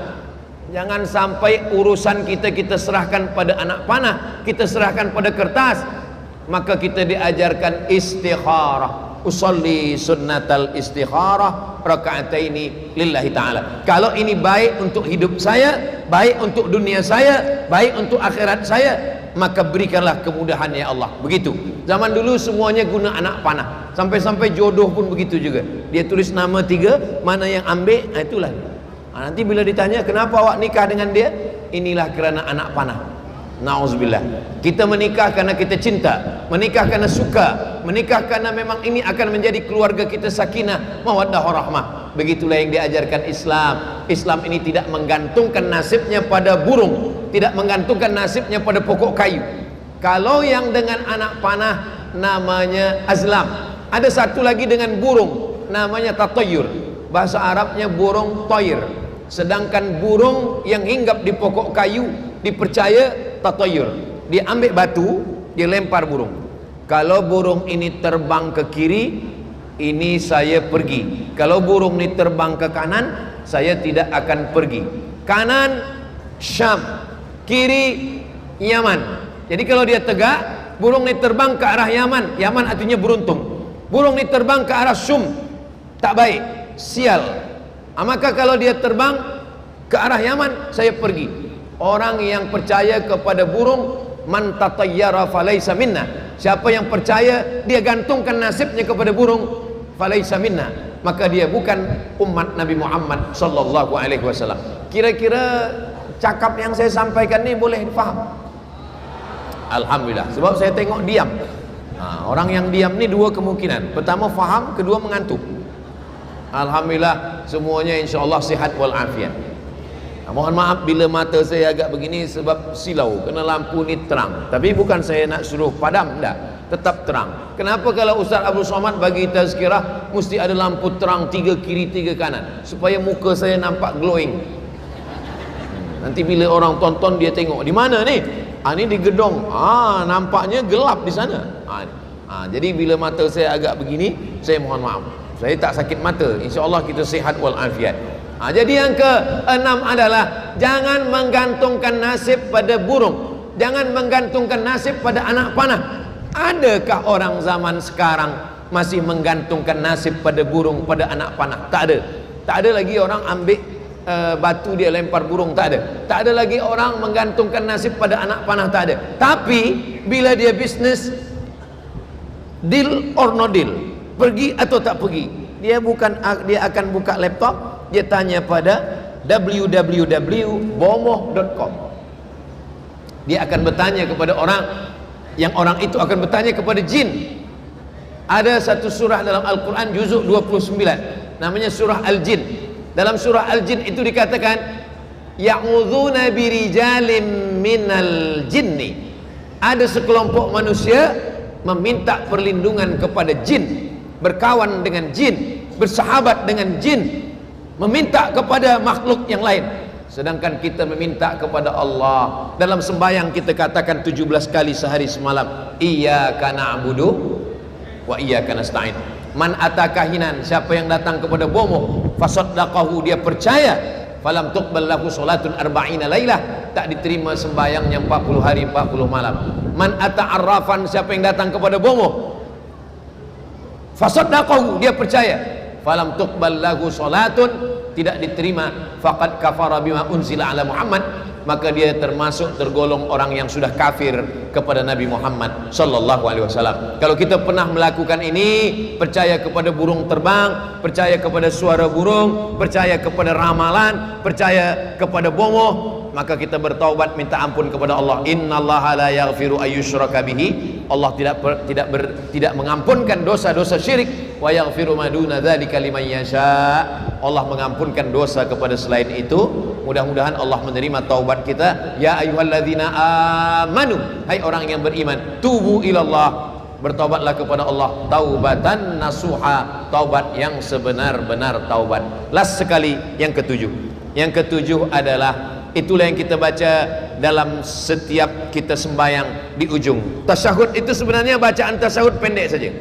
S1: Jangan sampai urusan kita serahkan pada anak panah, kita serahkan pada kertas. Maka kita diajarkan istikharah. Usolli sunnatal istikharah raka'ataini lillahi ta'ala. Kalau ini baik untuk hidup saya, baik untuk dunia saya, baik untuk akhirat saya, maka berikanlah kemudahan ya Allah. Begitu. Zaman dulu semuanya guna anak panah. Sampai-sampai jodoh pun begitu juga. Dia tulis nama 3, mana yang ambil, itulah. Nanti bila ditanya kenapa awak nikah dengan dia, inilah kerana anak panah. Na'udzubillah. Kita menikah karena kita cinta, menikah karena suka, menikah karena memang ini akan menjadi keluarga kita sakinah, mawaddah warahmah. Begitulah yang diajarkan Islam. Islam ini tidak menggantungkan nasibnya pada burung, tidak menggantungkan nasibnya pada pokok kayu. Kalau yang dengan anak panah namanya azlam. Ada satu lagi dengan burung, namanya tatayyur. Bahasa Arabnya burung toir. Sedangkan burung yang hinggap di pokok kayu dipercaya tatayyur. Dia ambil batu, dia lempar burung. Kalau burung ini terbang ke kiri, ini saya pergi. Kalau burung ini terbang ke kanan, saya tidak akan pergi. Kanan Syam, kiri Yaman. Jadi kalau dia tegak, burung ini terbang ke arah Yaman. Yaman artinya beruntung. Burung ini terbang ke arah Syum, tak baik, sial. Maka kalau dia terbang ke arah Yaman, saya pergi. Orang yang percaya kepada burung, man tatayyara falaysa minna. Siapa yang percaya, dia gantungkan nasibnya kepada burung, falaysa minna, maka dia bukan umat Nabi Muhammad sallallahu alaihi wasallam. Kira-kira cakap yang saya sampaikan ini boleh difaham? Alhamdulillah, sebab saya tengok diam. Orang yang diam ni dua kemungkinan. Pertama faham, kedua mengantuk. Alhamdulillah, semuanya insyaAllah sihat walafiat. Mohon maaf bila mata saya agak begini sebab silau, kena lampu ni terang. Tapi bukan saya nak suruh padam, tak, tetap terang. Kenapa kalau Ustaz Abdul Somad bagi tazkirah mesti ada lampu terang 3 kiri 3 kanan, supaya muka saya nampak glowing. Nanti bila orang tonton dia tengok, di mana ni? Ni di gedung. Nampaknya gelap di sana. Jadi bila mata saya agak begini, saya mohon maaf. Saya tak sakit mata. InsyaAllah kita sihat walafiat. Jadi yang ke-6 adalah jangan menggantungkan nasib pada burung, jangan menggantungkan nasib pada anak panah. Adakah orang zaman sekarang masih menggantungkan nasib pada burung, pada anak panah? Tak ada. Tak ada lagi orang ambil batu dia lempar burung, tak ada. Tak ada lagi orang menggantungkan nasib pada anak panah, tak ada. Tapi bila dia bisnes, deal or no deal, pergi atau tak pergi, dia akan buka laptop, dia tanya pada www.bomoh.com. Dia akan bertanya kepada orang, yang orang itu akan bertanya kepada jin. Ada satu surah dalam Al-Quran juzuk 29, namanya surah Al-Jin. Dalam surah Al-Jin itu dikatakan ya'udzuuna birijalim minal jinni. Ada sekelompok manusia meminta perlindungan kepada jin, berkawan dengan jin, bersahabat dengan jin, meminta kepada makhluk yang lain. Sedangkan kita meminta kepada Allah. Dalam sembahyang kita katakan 17 kali sehari semalam, iyyaka na'budu wa iyyaka nasta'in. Man atakahinan, siapa yang datang kepada bomoh, fasaddaqahu, dia percaya, falam tuqbal lahu salatun arba'ina lailah, tak diterima sembahyangnya 40 hari 40 malam. Man ata'arrafan, siapa yang datang kepada bomoh, fasaddaqahu, dia percaya, falam tuqbal lahu salatun, tidak diterima, faqad kafara bima unzila ala Muhammad, maka dia termasuk tergolong orang yang sudah kafir kepada Nabi Muhammad sallallahu alaihi wasallam. Kalau kita pernah melakukan ini, percaya kepada burung terbang, percaya kepada suara burung, percaya kepada ramalan, percaya kepada bomoh, maka kita bertaubat, minta ampun kepada Allah. Innallaha la yaghfiru ayyushraka bihi, Allah tidak mengampunkan dosa-dosa syirik, wa yaghfiru ma duna dzalika liman yasha. Allah mengampunkan dosa kepada selain itu. Mudah-mudahan Allah menerima taubat kita. Ya ayyuhalladzina amanu, hai orang yang beriman, tubu ilallah, bertaubatlah kepada Allah, taubatan nasuha, taubat yang sebenar-benar taubat. Last sekali, yang ketujuh. Yang ketujuh adalah, itulah yang kita baca dalam setiap kita sembahyang di ujung. Tasyahud itu sebenarnya bacaan tasyahud pendek saja.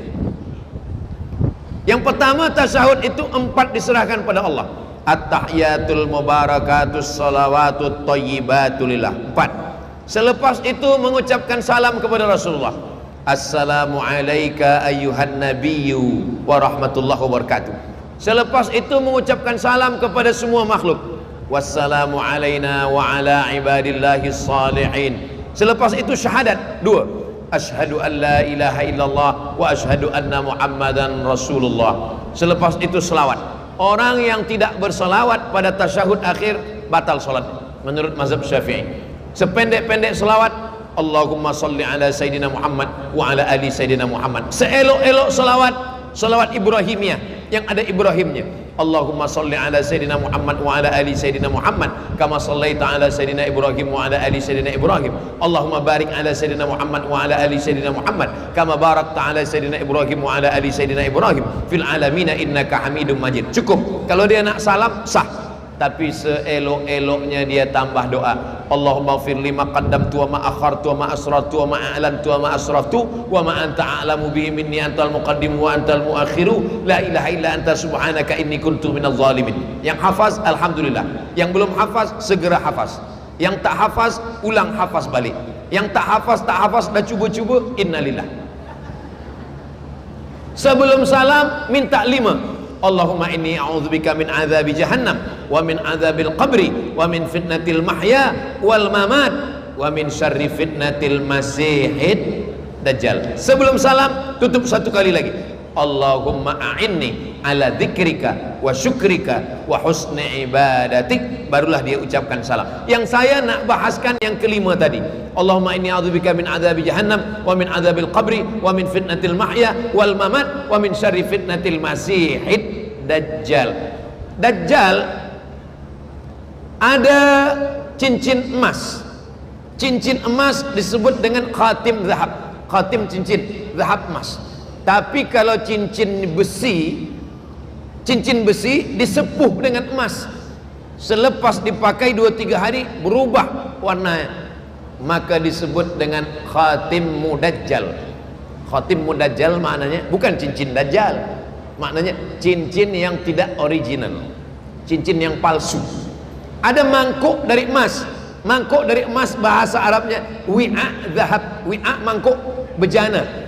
S1: Yang pertama, tasyahud itu 4 diserahkan pada Allah. At-tahiyatul mubarakatus salawatut thayyibatulillah, 4. Selepas itu mengucapkan salam kepada Rasulullah. Assalamu alayka ayyuhan nabiyyu wa rahmatullahi wa barakatuh. Selepas itu mengucapkan salam kepada semua makhluk. Wassalamu alayna wa ala ibadillahis salihin. Selepas itu syahadat 2. Asyhadu an la ilaha illallah wa asyhadu anna Muhammadan Rasulullah. Selepas itu selawat. Orang yang tidak berselawat pada tasyahud akhir batal salat menurut mazhab Syafi'i. Sependek-pendek selawat, Allahumma salli ala Sayyidina Muhammad wa ala ali Sayyidina Muhammad. Seelok-elok selawat, selawat Ibrahimiyah yang ada Ibrahimnya. Allahumma salli ala Sayyidina Muhammad wa ala ali Sayyidina Muhammad kama sallaita ala Sayyidina Ibrahim wa ala ali Sayyidina Ibrahim. Allahumma barik ala Sayyidina Muhammad wa ala ali Sayyidina Muhammad kama barakta ala Sayyidina Ibrahim wa ala ali Sayyidina Ibrahim fil alamin innaka Hamidum Majid. Cukup. Kalau dia nak salam, sah. Tapi seelok-eloknya dia tambah doa. Allahumma ighfir li ma qaddamtu wa ma akhartu wa ma asrartu wa ma a'lantu wa ma asraftu wa ma anta a'lamu bihi minni antal muqaddim wa antal muakhiru la ilaha illa anta subhanaka inni kuntu minadh zalimin. Yang hafaz alhamdulillah, yang belum hafaz segera hafaz, yang tak hafaz ulang hafaz balik. Yang tak hafaz dah cuba-cuba, innalillah. Sebelum salam minta 5. Allahumma inni a'udzubika min azabi jahannam wa min azabil qabri wa min fitnatil mahya wal mamat wa min syarri fitnatil masihid dajjal. Sebelum salam tutup 1 kali lagi. Allahumma a'inni ala dzikrika wa syukrika wa husni ibadatik. Barulah dia ucapkan salam. Yang saya nak bahaskan yang kelima tadi. Allahumma inni a'udzubika min adzabi jahannam wa min adzabil qabri wa min fitnatil mahya wal mamat wa min syarri fitnatil masihid dajjal. Dajjal ada cincin emas. Cincin emas disebut dengan khatim zahab. Khatim cincin zahab emas. Tapi kalau cincin besi disepuh dengan emas, selepas dipakai 2-3 hari berubah warnanya, maka disebut dengan khatim mudajjal. Khatim mudajjal maknanya bukan cincin dajjal, maknanya cincin yang tidak original, cincin yang palsu. Ada mangkuk dari emas. Mangkuk dari emas bahasa Arabnya wi'a zahab. Wi'a mangkuk, bejana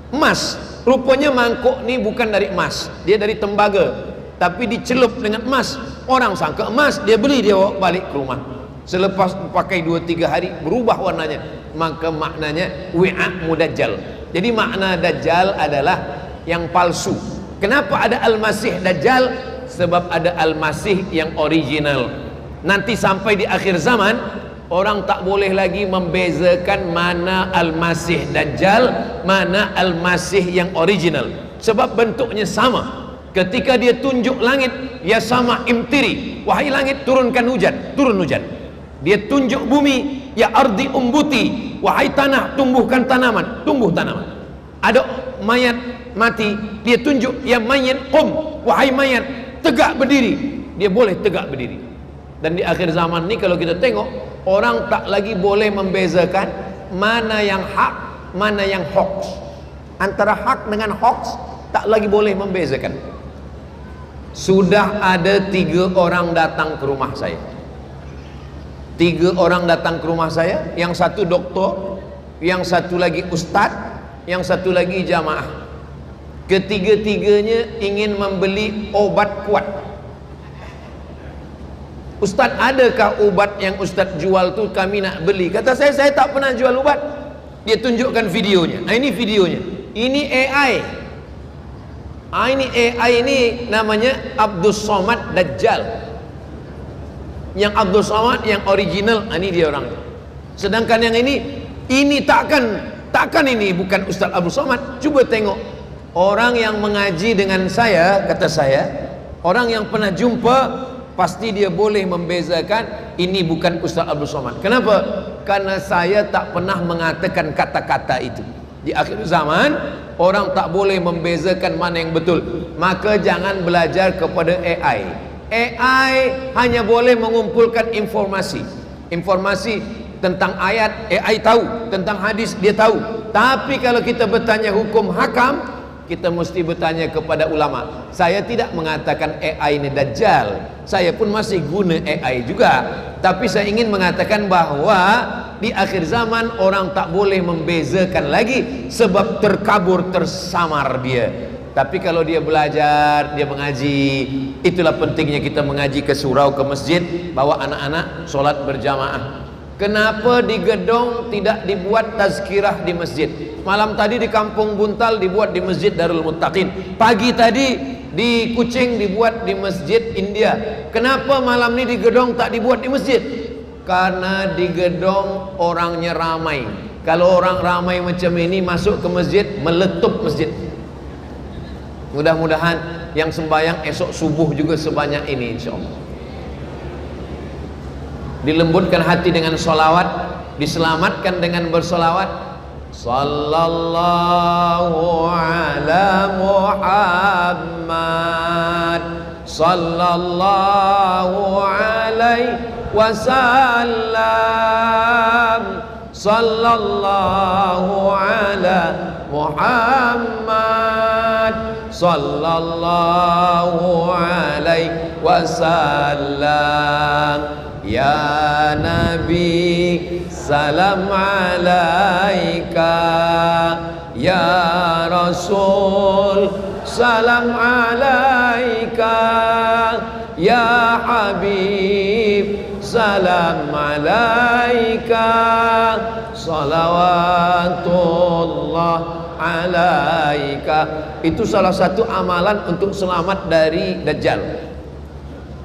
S1: emas. Rupanya mangkuk ni bukan dari emas, dia dari tembaga, tapi dicelup dengan emas. Orang sangka emas, dia beli, dia bawa balik ke rumah. Selepas pakai 2-3 hari berubah warnanya, maka maknanya wi'a mudajjal. Jadi makna dajjal adalah yang palsu. Kenapa ada al-masih dajjal? Sebab ada al-masih yang original. Nanti sampai di akhir zaman, orang tak boleh lagi membezakan mana al-masih dajjal, mana al-masih yang original. Sebab bentuknya sama. Ketika dia tunjuk langit, ya sama imtiri, wahai langit turunkan hujan, turun hujan. Dia tunjuk bumi, ya ardi umbuti, wahai tanah tumbuhkan tanaman, tumbuh tanaman. Ada mayat mati, dia tunjuk, ya mayat qum, wahai mayat tegak berdiri, dia boleh tegak berdiri. Dan di akhir zaman ni kalau kita tengok, orang tak lagi boleh membezakan mana yang hak, mana yang hoax. Antara hak dengan hoax tak lagi boleh membezakan. Sudah ada 3 orang datang ke rumah saya. 3 orang datang ke rumah saya. Yang satu doktor, yang satu lagi ustaz, yang satu lagi jamaah. Ketiga-tiganya ingin membeli obat kuat. Ustaz, adakah obat yang Ustaz jual tu kami nak beli? Kata saya tak pernah jual obat. Dia tunjukkan videonya. Nah, ini videonya. Ini AI. Ini AI ini namanya Abdul Somad Dajjal. Yang Abdul Somad yang original, ini dia orang. Sedangkan yang ini takkan ini bukan Ustaz Abdul Somad. Coba tengok. Orang yang mengaji dengan saya, kata saya, orang yang pernah jumpa, pasti dia boleh membezakan ini bukan Ustaz Abdul Somad. Kenapa? Karena saya tak pernah mengatakan kata-kata itu. Di akhir zaman, orang tak boleh membezakan mana yang betul. Maka jangan belajar kepada AI. AI hanya boleh mengumpulkan informasi. Informasi tentang ayat, AI tahu. Tentang hadis, dia tahu. Tapi kalau kita bertanya hukum hakam, kita mesti bertanya kepada ulama. Saya tidak mengatakan AI ini dajjal, saya pun masih guna AI juga. Tapi saya ingin mengatakan bahwa di akhir zaman orang tak boleh membezakan lagi, sebab terkabur, tersamar dia. Tapi kalau dia belajar, dia mengaji, itulah pentingnya kita mengaji ke surau, ke masjid, bawa anak-anak solat berjamaah. Kenapa di Gedong tidak dibuat tazkirah di masjid? Malam tadi di Kampung Buntal dibuat di Masjid Darul Muttaqin. Pagi tadi di Kuching dibuat di Masjid India. Kenapa malam ni di Gedong tak dibuat di masjid? Karena di Gedong orangnya ramai. Kalau orang ramai macam ini masuk ke masjid, meletup masjid. Mudah-mudahan yang sembahyang esok subuh juga sebanyak ini, insyaAllah. Dilembutkan hati dengan solawat, diselamatkan dengan bersolawat. Sallallahu ala Muhammad, sallallahu alaihi wasallam, sallallahu ala Muhammad, sallallahu alaihi wasallam. Ya Nabi salam alaika ya Rasul, salam alaika ya Habib, salam alaika salawatullah alaika. Itu salah satu amalan untuk selamat dari Dajjal.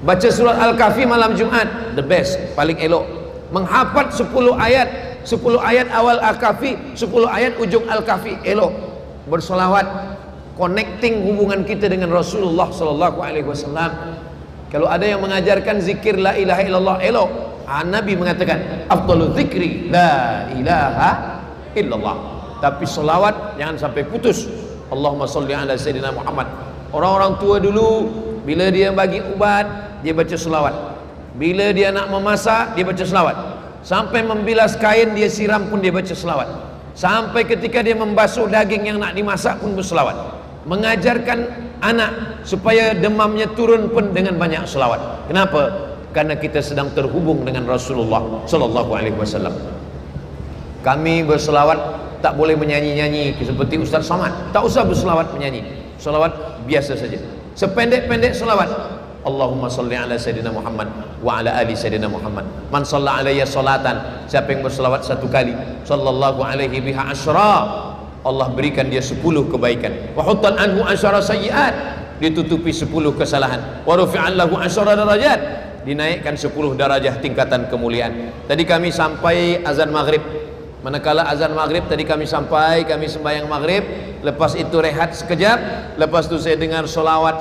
S1: Baca surat Al-Kahfi malam Jumat, the best, paling elok. Menghafal 10 ayat, 10 ayat awal Al-Kahfi, 10 ayat ujung Al-Kahfi, elok. Bersolawat, connecting hubungan kita dengan Rasulullah sallallahu alaihi wasallam. Kalau ada yang mengajarkan zikir la ilaha illallah, elok. Nabi mengatakan afdalul zikri la ilaha illallah. Tapi selawat jangan sampai putus. Allahumma sholli ala sayyidina Muhammad. Orang-orang tua dulu bila dia bagi ubat, dia baca selawat. Bila dia nak memasak, dia baca selawat. Sampai membilas kain, dia siram pun dia baca selawat. Sampai ketika dia membasuh daging yang nak dimasak pun berselawat. Mengajarkan anak supaya demamnya turun pun dengan banyak selawat. Kenapa? Karena kita sedang terhubung dengan Rasulullah sallallahu alaihi wasallam. Kami berselawat tak boleh menyanyi-nyanyi seperti Ustaz Samad. Tak usah berselawat menyanyi. Selawat biasa saja. Sependek-pendek selawat. Allahumma salli ala sayyidina Muhammad wa ala ali sayyidina Muhammad. Man shalla alayya salatan, siapa yang berselawat satu kali, sallallahu alaihi biha asyra, Allah berikan dia 10 kebaikan. Wa huttan anhu asyara sayyiat, ditutupi 10 kesalahan. Wa rufi'an lahu asyara darajat, dinaikkan 10 darajah tingkatan kemuliaan. Tadi kami sampai azan maghrib. Manakala azan maghrib tadi kami sampai, kami sembahyang maghrib, lepas itu rehat sekejap, lepas itu saya dengar solawat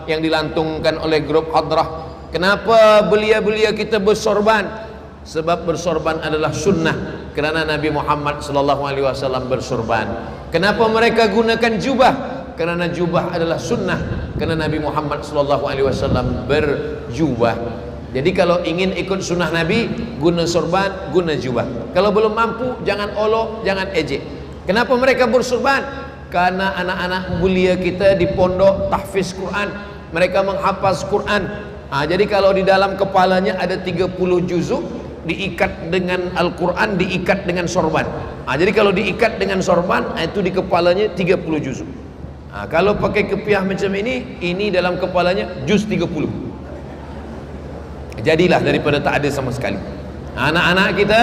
S1: yang dilantungkan oleh grup hadrah. Kenapa belia-belia kita bersorban? Sebab bersorban adalah sunnah, kerana Nabi Muhammad sallallahu alaihi wasallam bersorban. Kenapa mereka gunakan jubah? Kerana jubah adalah sunnah, kerana Nabi Muhammad sallallahu alaihi wasallam berjubah. Jadi kalau ingin ikut sunnah Nabi, guna sorban, guna jubah. Kalau belum mampu, jangan olok, jangan ejek. Kenapa mereka bersorban? Karena anak-anak mulia kita di pondok tahfiz Quran, mereka menghafaz Quran. Jadi kalau di dalam kepalanya ada 30 juzuk, diikat dengan Al-Quran, diikat dengan sorban. Jadi kalau diikat dengan sorban, itu di kepalanya 30 juzuk. Kalau pakai kepiah macam ini dalam kepalanya juz 30. Jadilah daripada tak ada sama sekali. Anak-anak kita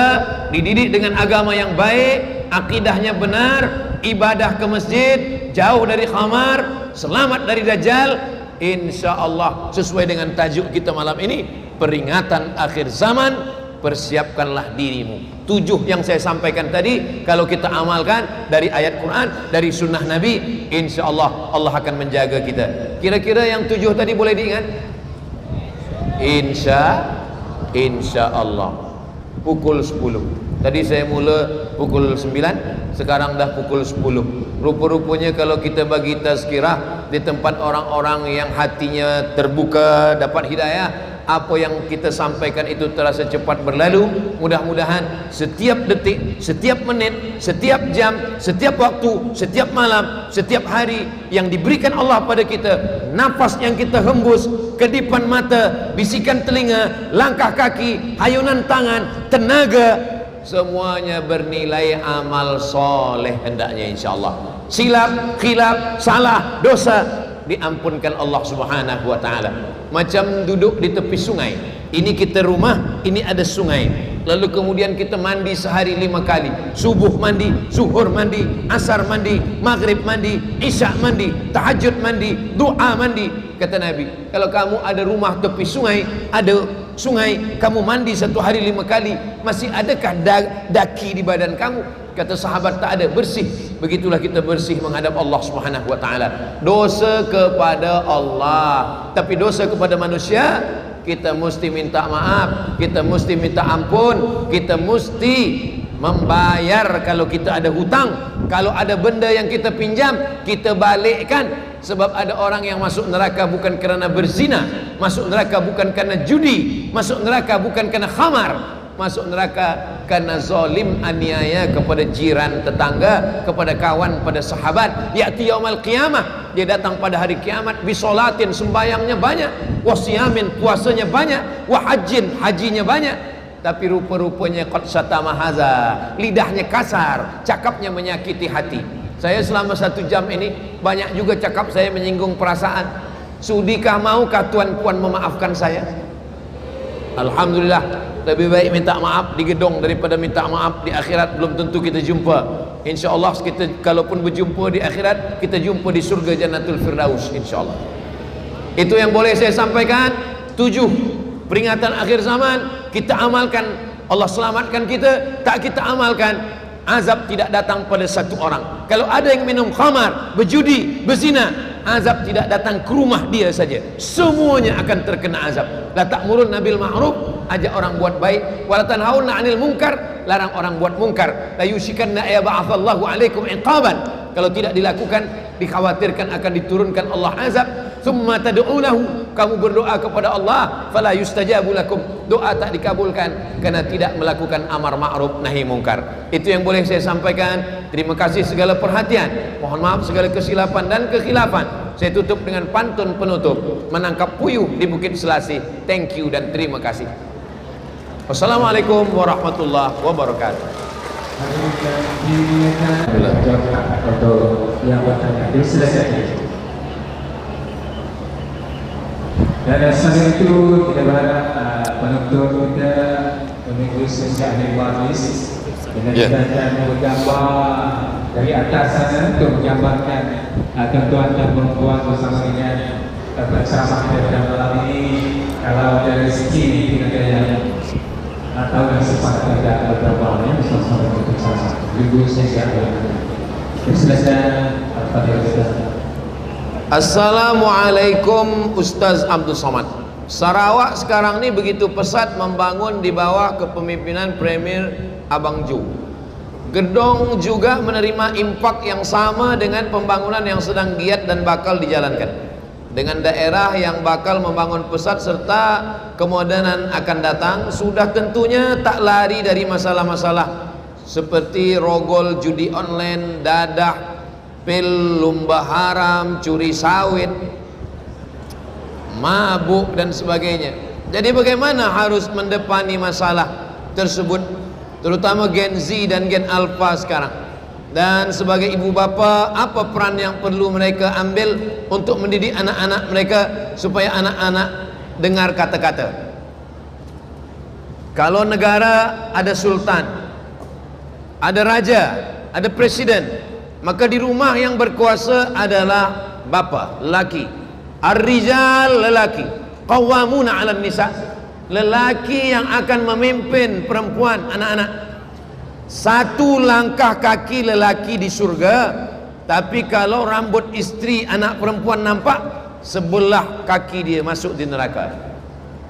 S1: dididik dengan agama yang baik, akidahnya benar, ibadah ke masjid, jauh dari khamar, selamat dari dajjal. InsyaAllah sesuai dengan tajuk kita malam ini, peringatan akhir zaman. Persiapkanlah dirimu. 7 yang saya sampaikan tadi, kalau kita amalkan dari ayat Quran, dari sunnah Nabi, InsyaAllah Allah akan menjaga kita. Kira-kira yang 7 tadi boleh diingat? Insya Allah pukul 10. Tadi saya mula pukul 9, sekarang dah pukul 10. Rupa-rupanya kalau kita bagi tazkirah di tempat orang-orang yang hatinya terbuka, dapat hidayah, apa yang kita sampaikan itu terasa cepat berlalu. Mudah-mudahan setiap detik, setiap menit, setiap jam, setiap waktu, setiap malam, setiap hari yang diberikan Allah pada kita, nafas yang kita hembus, kedipan mata, bisikan telinga, langkah kaki, hayunan tangan, tenaga, semuanya bernilai amal soleh hendaknya insyaAllah. Silap, khilaf, salah, dosa diampunkan Allah subhanahu wa ta'ala. Macam duduk di tepi sungai. Ini kita rumah, ini ada sungai. Lalu kemudian kita mandi sehari 5 kali. Subuh mandi, zuhur mandi, asar mandi, maghrib mandi, isya mandi, tahajud mandi, doa mandi. Kata Nabi, kalau kamu ada rumah tepi sungai, ada sungai, kamu mandi 1 hari 5 kali, masih adakah daki di badan kamu? Kata sahabat, tak ada, bersih. Begitulah kita bersih menghadap Allah subhanahu wa ta'ala. Dosa kepada Allah, tapi dosa kepada manusia, kita mesti minta maaf, kita mesti minta ampun, kita mesti membayar. Kalau kita ada hutang, kalau ada benda yang kita pinjam, kita balikkan. Sebab ada orang yang masuk neraka bukan kerana berzina, masuk neraka bukan kerana judi, masuk neraka bukan kerana khamar, masuk neraka karena zalim, aniaya kepada jiran, tetangga, kepada kawan, pada sahabat. Ya'ti yaumal qiyamah, dia datang pada hari kiamat, bisolatin, sembayangnya banyak, wasiyamin, puasanya banyak, wahajin, hajinya banyak, tapi rupa-rupanya qad syatama haza, lidahnya kasar, cakapnya menyakiti hati. Saya selama 1 jam ini banyak juga cakap saya menyinggung perasaan. Sudikah maukah Tuan Puan memaafkan saya? Alhamdulillah, lebih baik minta maaf di gedung daripada minta maaf di akhirat. Belum tentu kita jumpa. InsyaAllah kita kalaupun berjumpa di akhirat, kita jumpa di surga Jannatul Firdaus insyaAllah. Itu yang boleh saya sampaikan. 7 peringatan akhir zaman kita amalkan, Allah selamatkan kita. Tak kita amalkan, azab tidak datang pada satu orang. Kalau ada yang minum khamar, berjudi, berzina, azab tidak datang ke rumah dia saja, semuanya akan terkena azab. La ta'murunna bil ma'ruf, ajak orang buat baik, wa la tanhauna 'anil munkar, larang orang buat mungkar. La yushikanna yab'atsallahu 'alaikum iqaban, kalau tidak dilakukan dikhawatirkan akan diturunkan Allah azab. Tsumma tad'unahu, kamu berdoa kepada Allah, fala yustajabu lakum, doa tak dikabulkan karena tidak melakukan amar ma'ruf nahi mungkar. Itu yang boleh saya sampaikan. Terima kasih segala perhatian, mohon maaf segala kesilapan dan kekhilafan. Saya tutup dengan pantun penutup, menangkap puyuh di Bukit Selasih. Thank you dan terima kasih. Wassalamualaikum warahmatullahi wabarakatuh.
S2: Untuk yang bertanya selesai. Dan selain itu kita berharap penonton kita mengikuti sejak Waris dan kita akan bergambar dari atas sana untuk menggambarkan tuan-tuan dan perempuan bersama dengan bersama kita pada malam ini. Kalau dari segi kita yang atau yang sempat tidak bergambarnya bersama dengan bersama ibu saya selesai pada kita.
S1: Assalamualaikum Ustaz Abdul Somad. Sarawak sekarang ini begitu pesat membangun di bawah kepemimpinan Premier Abang Ju. Gedong juga menerima impak yang sama dengan pembangunan yang sedang giat dan bakal dijalankan. Dengan daerah yang bakal membangun pesat serta kemodernan akan datang, sudah tentunya tak lari dari masalah-masalah seperti rogol judi online, dadah, pil, lumba haram, curi sawit, mabuk dan sebagainya. Jadi bagaimana harus mendepani masalah tersebut, terutama Gen Z dan Gen Alpha sekarang. Dan sebagai ibu bapa, apa peran yang perlu mereka ambil untuk mendidik anak-anak mereka supaya anak-anak dengar kata-kata. Kalau negara ada sultan, ada raja, ada presiden, maka di rumah yang berkuasa adalah bapa, lelaki. Ar-rijal, lelaki. Qawwamuna 'alan nisa, lelaki yang akan memimpin perempuan, anak-anak. Satu langkah kaki lelaki di surga, tapi kalau rambut istri anak perempuan nampak, sebelah kaki dia masuk di neraka.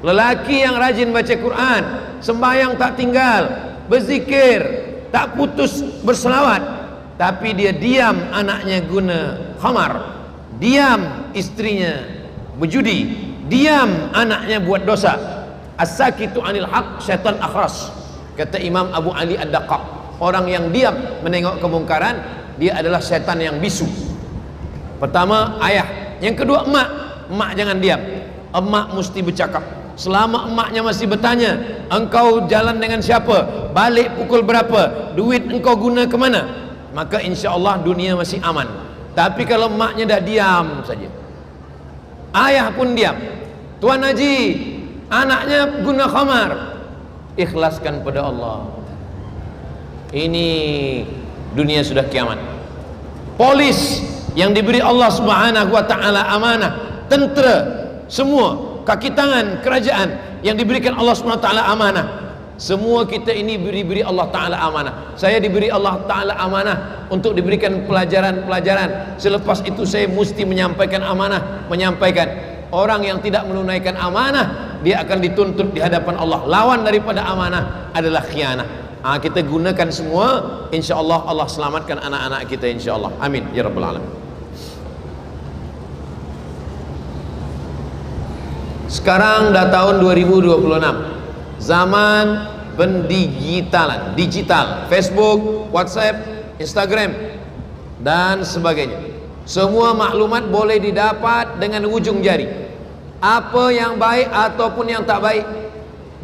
S1: Lelaki yang rajin baca Quran, sembahyang tak tinggal, berzikir, tak putus berselawat, tapi dia diam anaknya guna khamar, diam istrinya berjudi, diam anaknya buat dosa. As-sakitu 'anil haq syaitan akhras, kata Imam Abu Ali Ad-Daqqaq. Orang yang diam menengok kemungkaran, dia adalah setan yang bisu. Pertama ayah, yang kedua emak. Emak jangan diam, emak mesti bercakap. Selama emaknya masih bertanya, engkau jalan dengan siapa, balik pukul berapa, duit engkau guna ke mana, maka insya Allah dunia masih aman. Tapi kalau emaknya dah diam saja, ayah pun diam, Tuan Haji anaknya guna khamar, ikhlaskan pada Allah. Ini dunia sudah kiamat. Polis yang diberi Allah Subhanahu wa taala amanah, tentera, semua kaki tangan kerajaan yang diberikan Allah Subhanahu wa taala amanah. Semua kita ini diberi Allah Ta'ala amanah. Saya diberi Allah Ta'ala amanah untuk diberikan pelajaran-pelajaran. Selepas itu saya mesti menyampaikan amanah. Menyampaikan. Orang yang tidak menunaikan amanah, dia akan dituntut di hadapan Allah. Lawan daripada amanah adalah khianah. Kita gunakan semua, insya Allah Allah selamatkan anak-anak kita insya Allah. Amin ya rabbal alamin. Sekarang dah tahun 2026, zaman pendigitalan, digital, Facebook, WhatsApp, Instagram dan sebagainya. Semua maklumat boleh didapat dengan ujung jari. Apa yang baik ataupun yang tak baik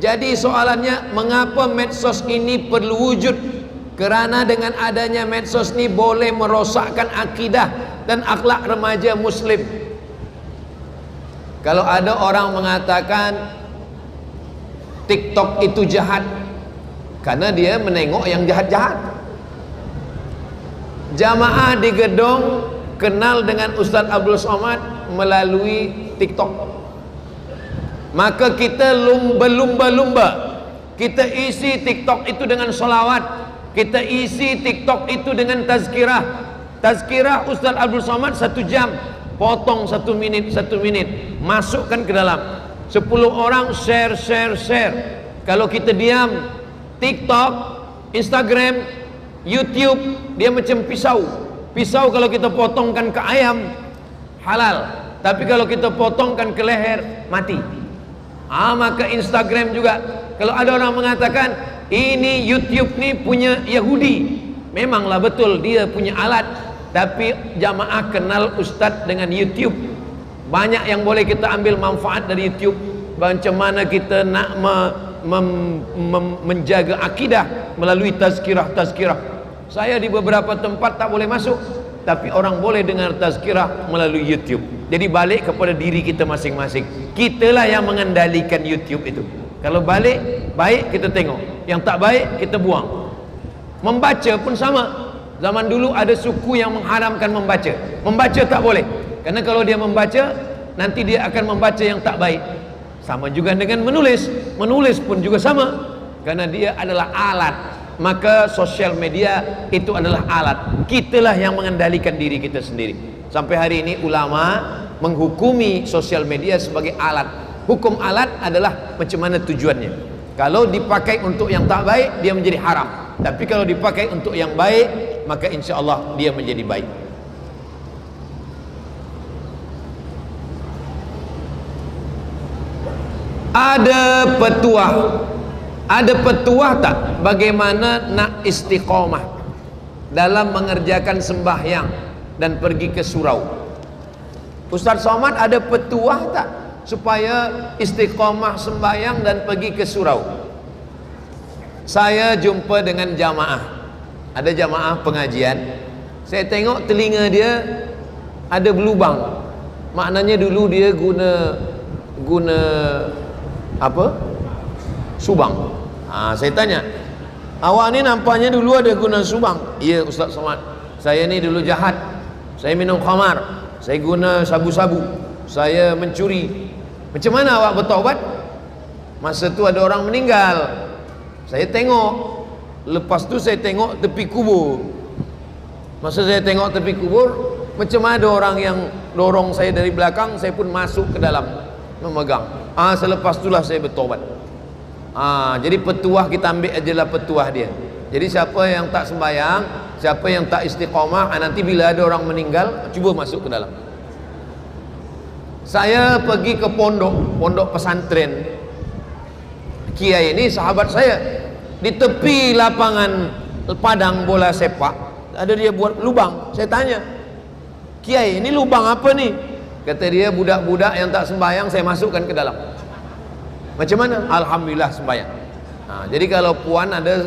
S1: Jadi soalannya, mengapa medsos ini perlu wujud? Kerana dengan adanya medsos ini boleh merosakkan akidah dan akhlak remaja muslim. Kalau ada orang mengatakan TikTok itu jahat karena dia menengok yang jahat-jahat. Jamaah di gedung kenal dengan Ustaz Abdul Somad melalui TikTok. Maka kita berlumba-lumba, kita isi TikTok itu dengan solawat, kita isi TikTok itu dengan tazkirah Ustaz Abdul Somad 1 jam, potong 1 minit, masukkan ke dalam 10 orang, share. Kalau kita diam, TikTok, Instagram, YouTube, dia macam pisau kalau kita potongkan ke ayam halal, tapi kalau kita potongkan ke leher mati. Maka Instagram juga, kalau ada orang mengatakan ini YouTube ni punya Yahudi, memanglah betul dia punya alat, tapi jamaah kenal Ustaz dengan YouTube. Banyak yang boleh kita ambil manfaat dari YouTube. Macam mana kita nak menjaga akidah melalui tazkirah. Saya di beberapa tempat tak boleh masuk, tapi orang boleh dengar tazkirah melalui YouTube. Jadi balik kepada diri kita masing-masing. Kitalah yang mengendalikan YouTube itu. Kalau baik kita tengok, yang tak baik kita buang. Membaca pun sama. Zaman dulu ada suku yang mengharamkan membaca. Membaca tak boleh, karena kalau dia membaca, nanti dia akan membaca yang tak baik. Sama juga dengan menulis pun juga sama, karena dia adalah alat. Maka sosial media itu adalah alat. Kitalah yang mengendalikan diri kita sendiri. Sampai hari ini ulama menghukumi sosial media sebagai alat. Hukum alat adalah macam mana tujuannya. Kalau dipakai untuk yang tak baik, dia menjadi haram. Tapi kalau dipakai untuk yang baik, maka insya Allah dia menjadi baik. Ada petuah tak bagaimana nak istiqomah dalam mengerjakan sembahyang dan pergi ke surau? Ustaz Somad ada petuah tak supaya istiqomah sembahyang dan pergi ke surau? Saya jumpa dengan jamaah, ada jamaah pengajian, saya tengok telinga dia ada berlubang. Maknanya dulu dia guna apa? Subang. Saya tanya, awak ni nampaknya dulu ada guna subang? Ya Ustaz Somad, saya ni dulu jahat, saya minum khamar, saya guna sabu-sabu, saya mencuri. Macam mana awak bertaubat? Masa tu ada orang meninggal, saya tengok. Lepas tu saya tengok tepi kubur. Masa saya tengok tepi kubur, macam ada orang yang dorong saya dari belakang, saya pun masuk ke dalam memegang. Selepas itulah saya bertaubat. Jadi petuah kita ambil ajalah petuah dia. Jadi siapa yang tak sembahyang, siapa yang tak istiqomah, nanti bila ada orang meninggal, cuba masuk ke dalam. Saya pergi ke pondok pesantren. Kiai ini sahabat saya. Di tepi lapangan padang bola sepak, ada dia buat lubang. Saya tanya, Kiai ini lubang apa nih? Kata dia, budak-budak yang tak sembahyang saya masukkan ke dalam. Macam mana? Alhamdulillah sembahyang. Jadi kalau puan ada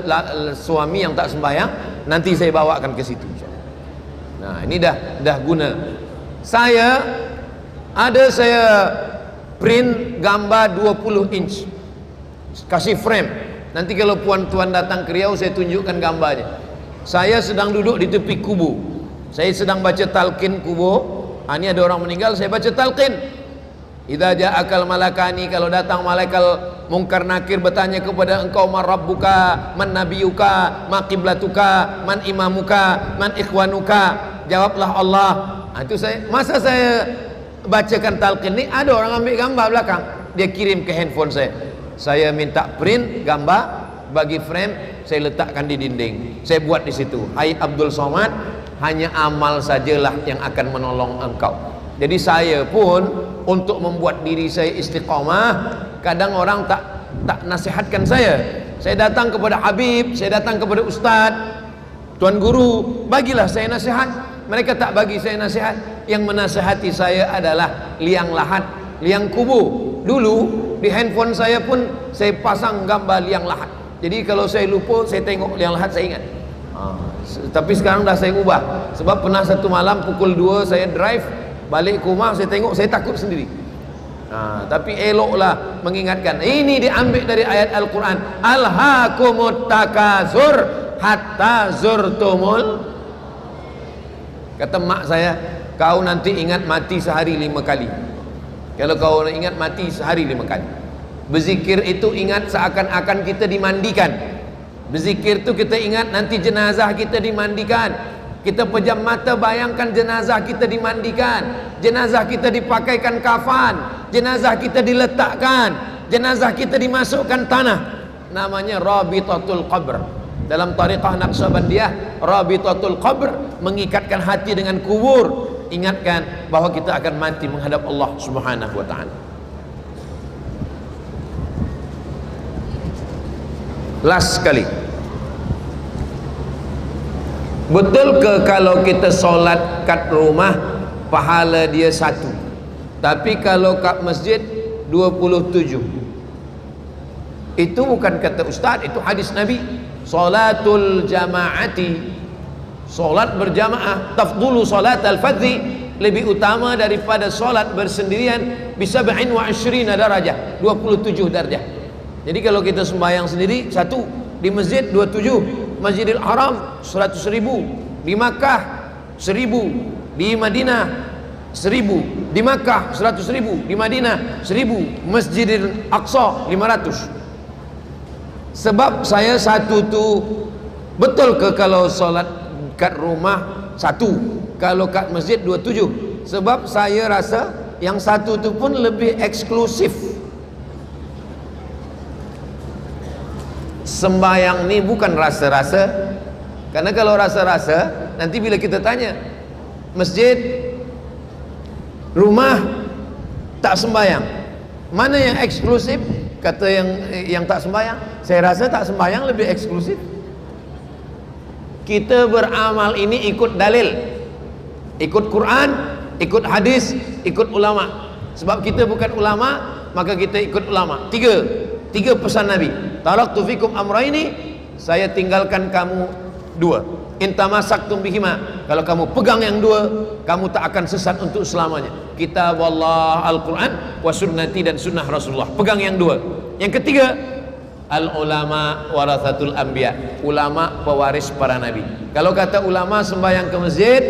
S1: suami yang tak sembahyang, nanti saya bawakan ke situ. Nah, ini dah guna. Saya print gambar 20 inch, kasih frame. Nanti kalau puan-tuan datang ke Riau, saya tunjukkan gambarnya. Saya sedang duduk di tepi kubur, saya sedang baca talqin kubur. Ini ada orang meninggal, saya baca talqin. Idza ja'akal malakani, kalau datang malaikat mungkar nakir bertanya kepada engkau, man rabbuka, man nabiyuka, ma qiblatuka, man imamuka, man ikhwanuka, jawablah Allah. Itu masa saya bacakan talqin ni, ada orang ambil gambar belakang, dia kirim ke handphone saya minta print gambar, bagi frame, saya letakkan di dinding, saya buat di situ, hai Abdul Somad, hanya amal sajalah yang akan menolong engkau. Jadi saya pun untuk membuat diri saya istiqamah, kadang orang tak nasihatkan saya datang kepada Habib, saya datang kepada Ustaz, Tuan Guru, bagilah saya nasihat. Mereka tak bagi saya nasihat. Yang menasihati saya adalah liang lahat, liang kubur. Dulu di handphone saya pun saya pasang gambar liang lahat. Jadi kalau saya lupa, saya tengok liang lahat, saya ingat. Tapi sekarang dah saya ubah. Sebab pernah satu malam pukul 2 saya drive balik ke rumah, saya tengok, saya takut sendiri. Tapi eloklah mengingatkan. Ini diambil dari ayat Al-Quran. Alhaakumut takasur hatta zurtumul. Kata mak saya, kau nanti ingat mati sehari 5 kali. Kalau kau ingat mati sehari 5 kali. Berzikir itu ingat seakan-akan kita dimandikan. Berzikir itu kita ingat nanti jenazah kita dimandikan. Kita pejam mata bayangkan jenazah kita dimandikan, jenazah kita dipakaikan kafan, jenazah kita diletakkan, jenazah kita dimasukkan tanah. Namanya Rabitatul Qabr. Dalam tariqah Naqsyabandiyah, Rabitatul Qabr, mengikatkan hati dengan kubur. Ingatkan bahwa kita akan mati menghadap Allah Subhanahu wa ta'ala. Last sekali, betul ke kalau kita solat kat rumah pahala dia 1, tapi kalau kat masjid 27? Itu bukan kata ustaz, itu hadis Nabi. Salatul jamaati, solat berjamaah, tafdulu salat al-fadhi, lebih utama daripada solat bersendirian, bisa 27 darajah, 27 darjah. Jadi kalau kita sembahyang sendiri 1, di masjid 27, Masjidil Haram 100.000, di Makkah 1.000, di Madinah 1.000, di Makkah 100.000, di Madinah 1.000, Masjidil Aqsa 500. Sebab saya 1 tu, betul ke kalau solat kat rumah 1, kalau kat masjid 27? Sebab saya rasa yang 1 tu pun lebih eksklusif. Sembahyang ni bukan rasa-rasa. Karena kalau rasa-rasa, nanti bila kita tanya, masjid, rumah, tak sembahyang, mana yang eksklusif? Kata yang tak sembahyang. Saya rasa tak sembahyang lebih eksklusif. Kita beramal ini ikut dalil, ikut Quran, ikut hadis, ikut ulama. Sebab kita bukan ulama, maka kita ikut ulama. Tiga pesan Nabi. Taraktu fikum amraini, saya tinggalkan kamu 2. In tamassaktum bihima, kalau kamu pegang yang 2, kamu tak akan sesat untuk selamanya. Kitab Allah, Al-Quran, wa sunnati, dan sunnah Rasulullah. Pegang yang 2. Yang ketiga, al-ulama warathatul anbiya, ulama pewaris para nabi. Kalau kata ulama sembahyang ke masjid,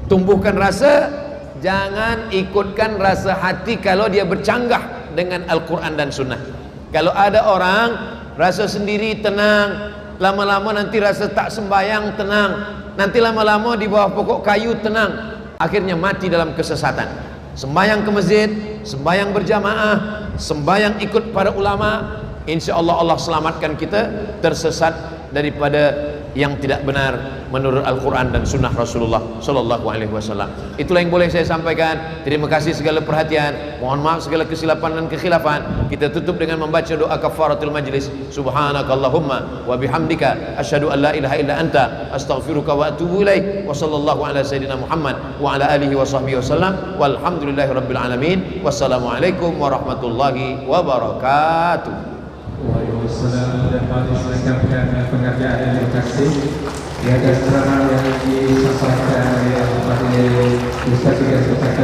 S1: tumbuhkan rasa, jangan ikutkan rasa hati kalau dia bercanggah dengan Al-Quran dan sunnah. Kalau ada orang rasa sendiri tenang, lama-lama nanti rasa tak sembahyang tenang, nanti lama-lama di bawah pokok kayu tenang, akhirnya mati dalam kesesatan. Sembahyang ke masjid, sembahyang berjamaah, sembahyang ikut para ulama, insya Allah Allah selamatkan kita tersesat daripada yang tidak benar menurut Al-Quran dan sunnah Rasulullah Sallallahu Alaihi Wasallam. Itulah yang boleh saya sampaikan. Terima kasih segala perhatian, mohon maaf segala kesilapan dan kekhilafan. Kita tutup dengan membaca doa kafaratul majlis. Subhanakallahumma wa bihamdika asyhadu an la ilaha illa anta astaghfiruka wa atubu ilaik. Wa sallallahu ala sayyidina Muhammad wa ala alihi wa sahbihi wasallam. Walhamdulillahi rabbil alamin. Wassalamualaikum warahmatullahi wabarakatuh.
S2: Waalaikumsalam, dan majelis mengucapkan penghargaan dan terima kasih di atas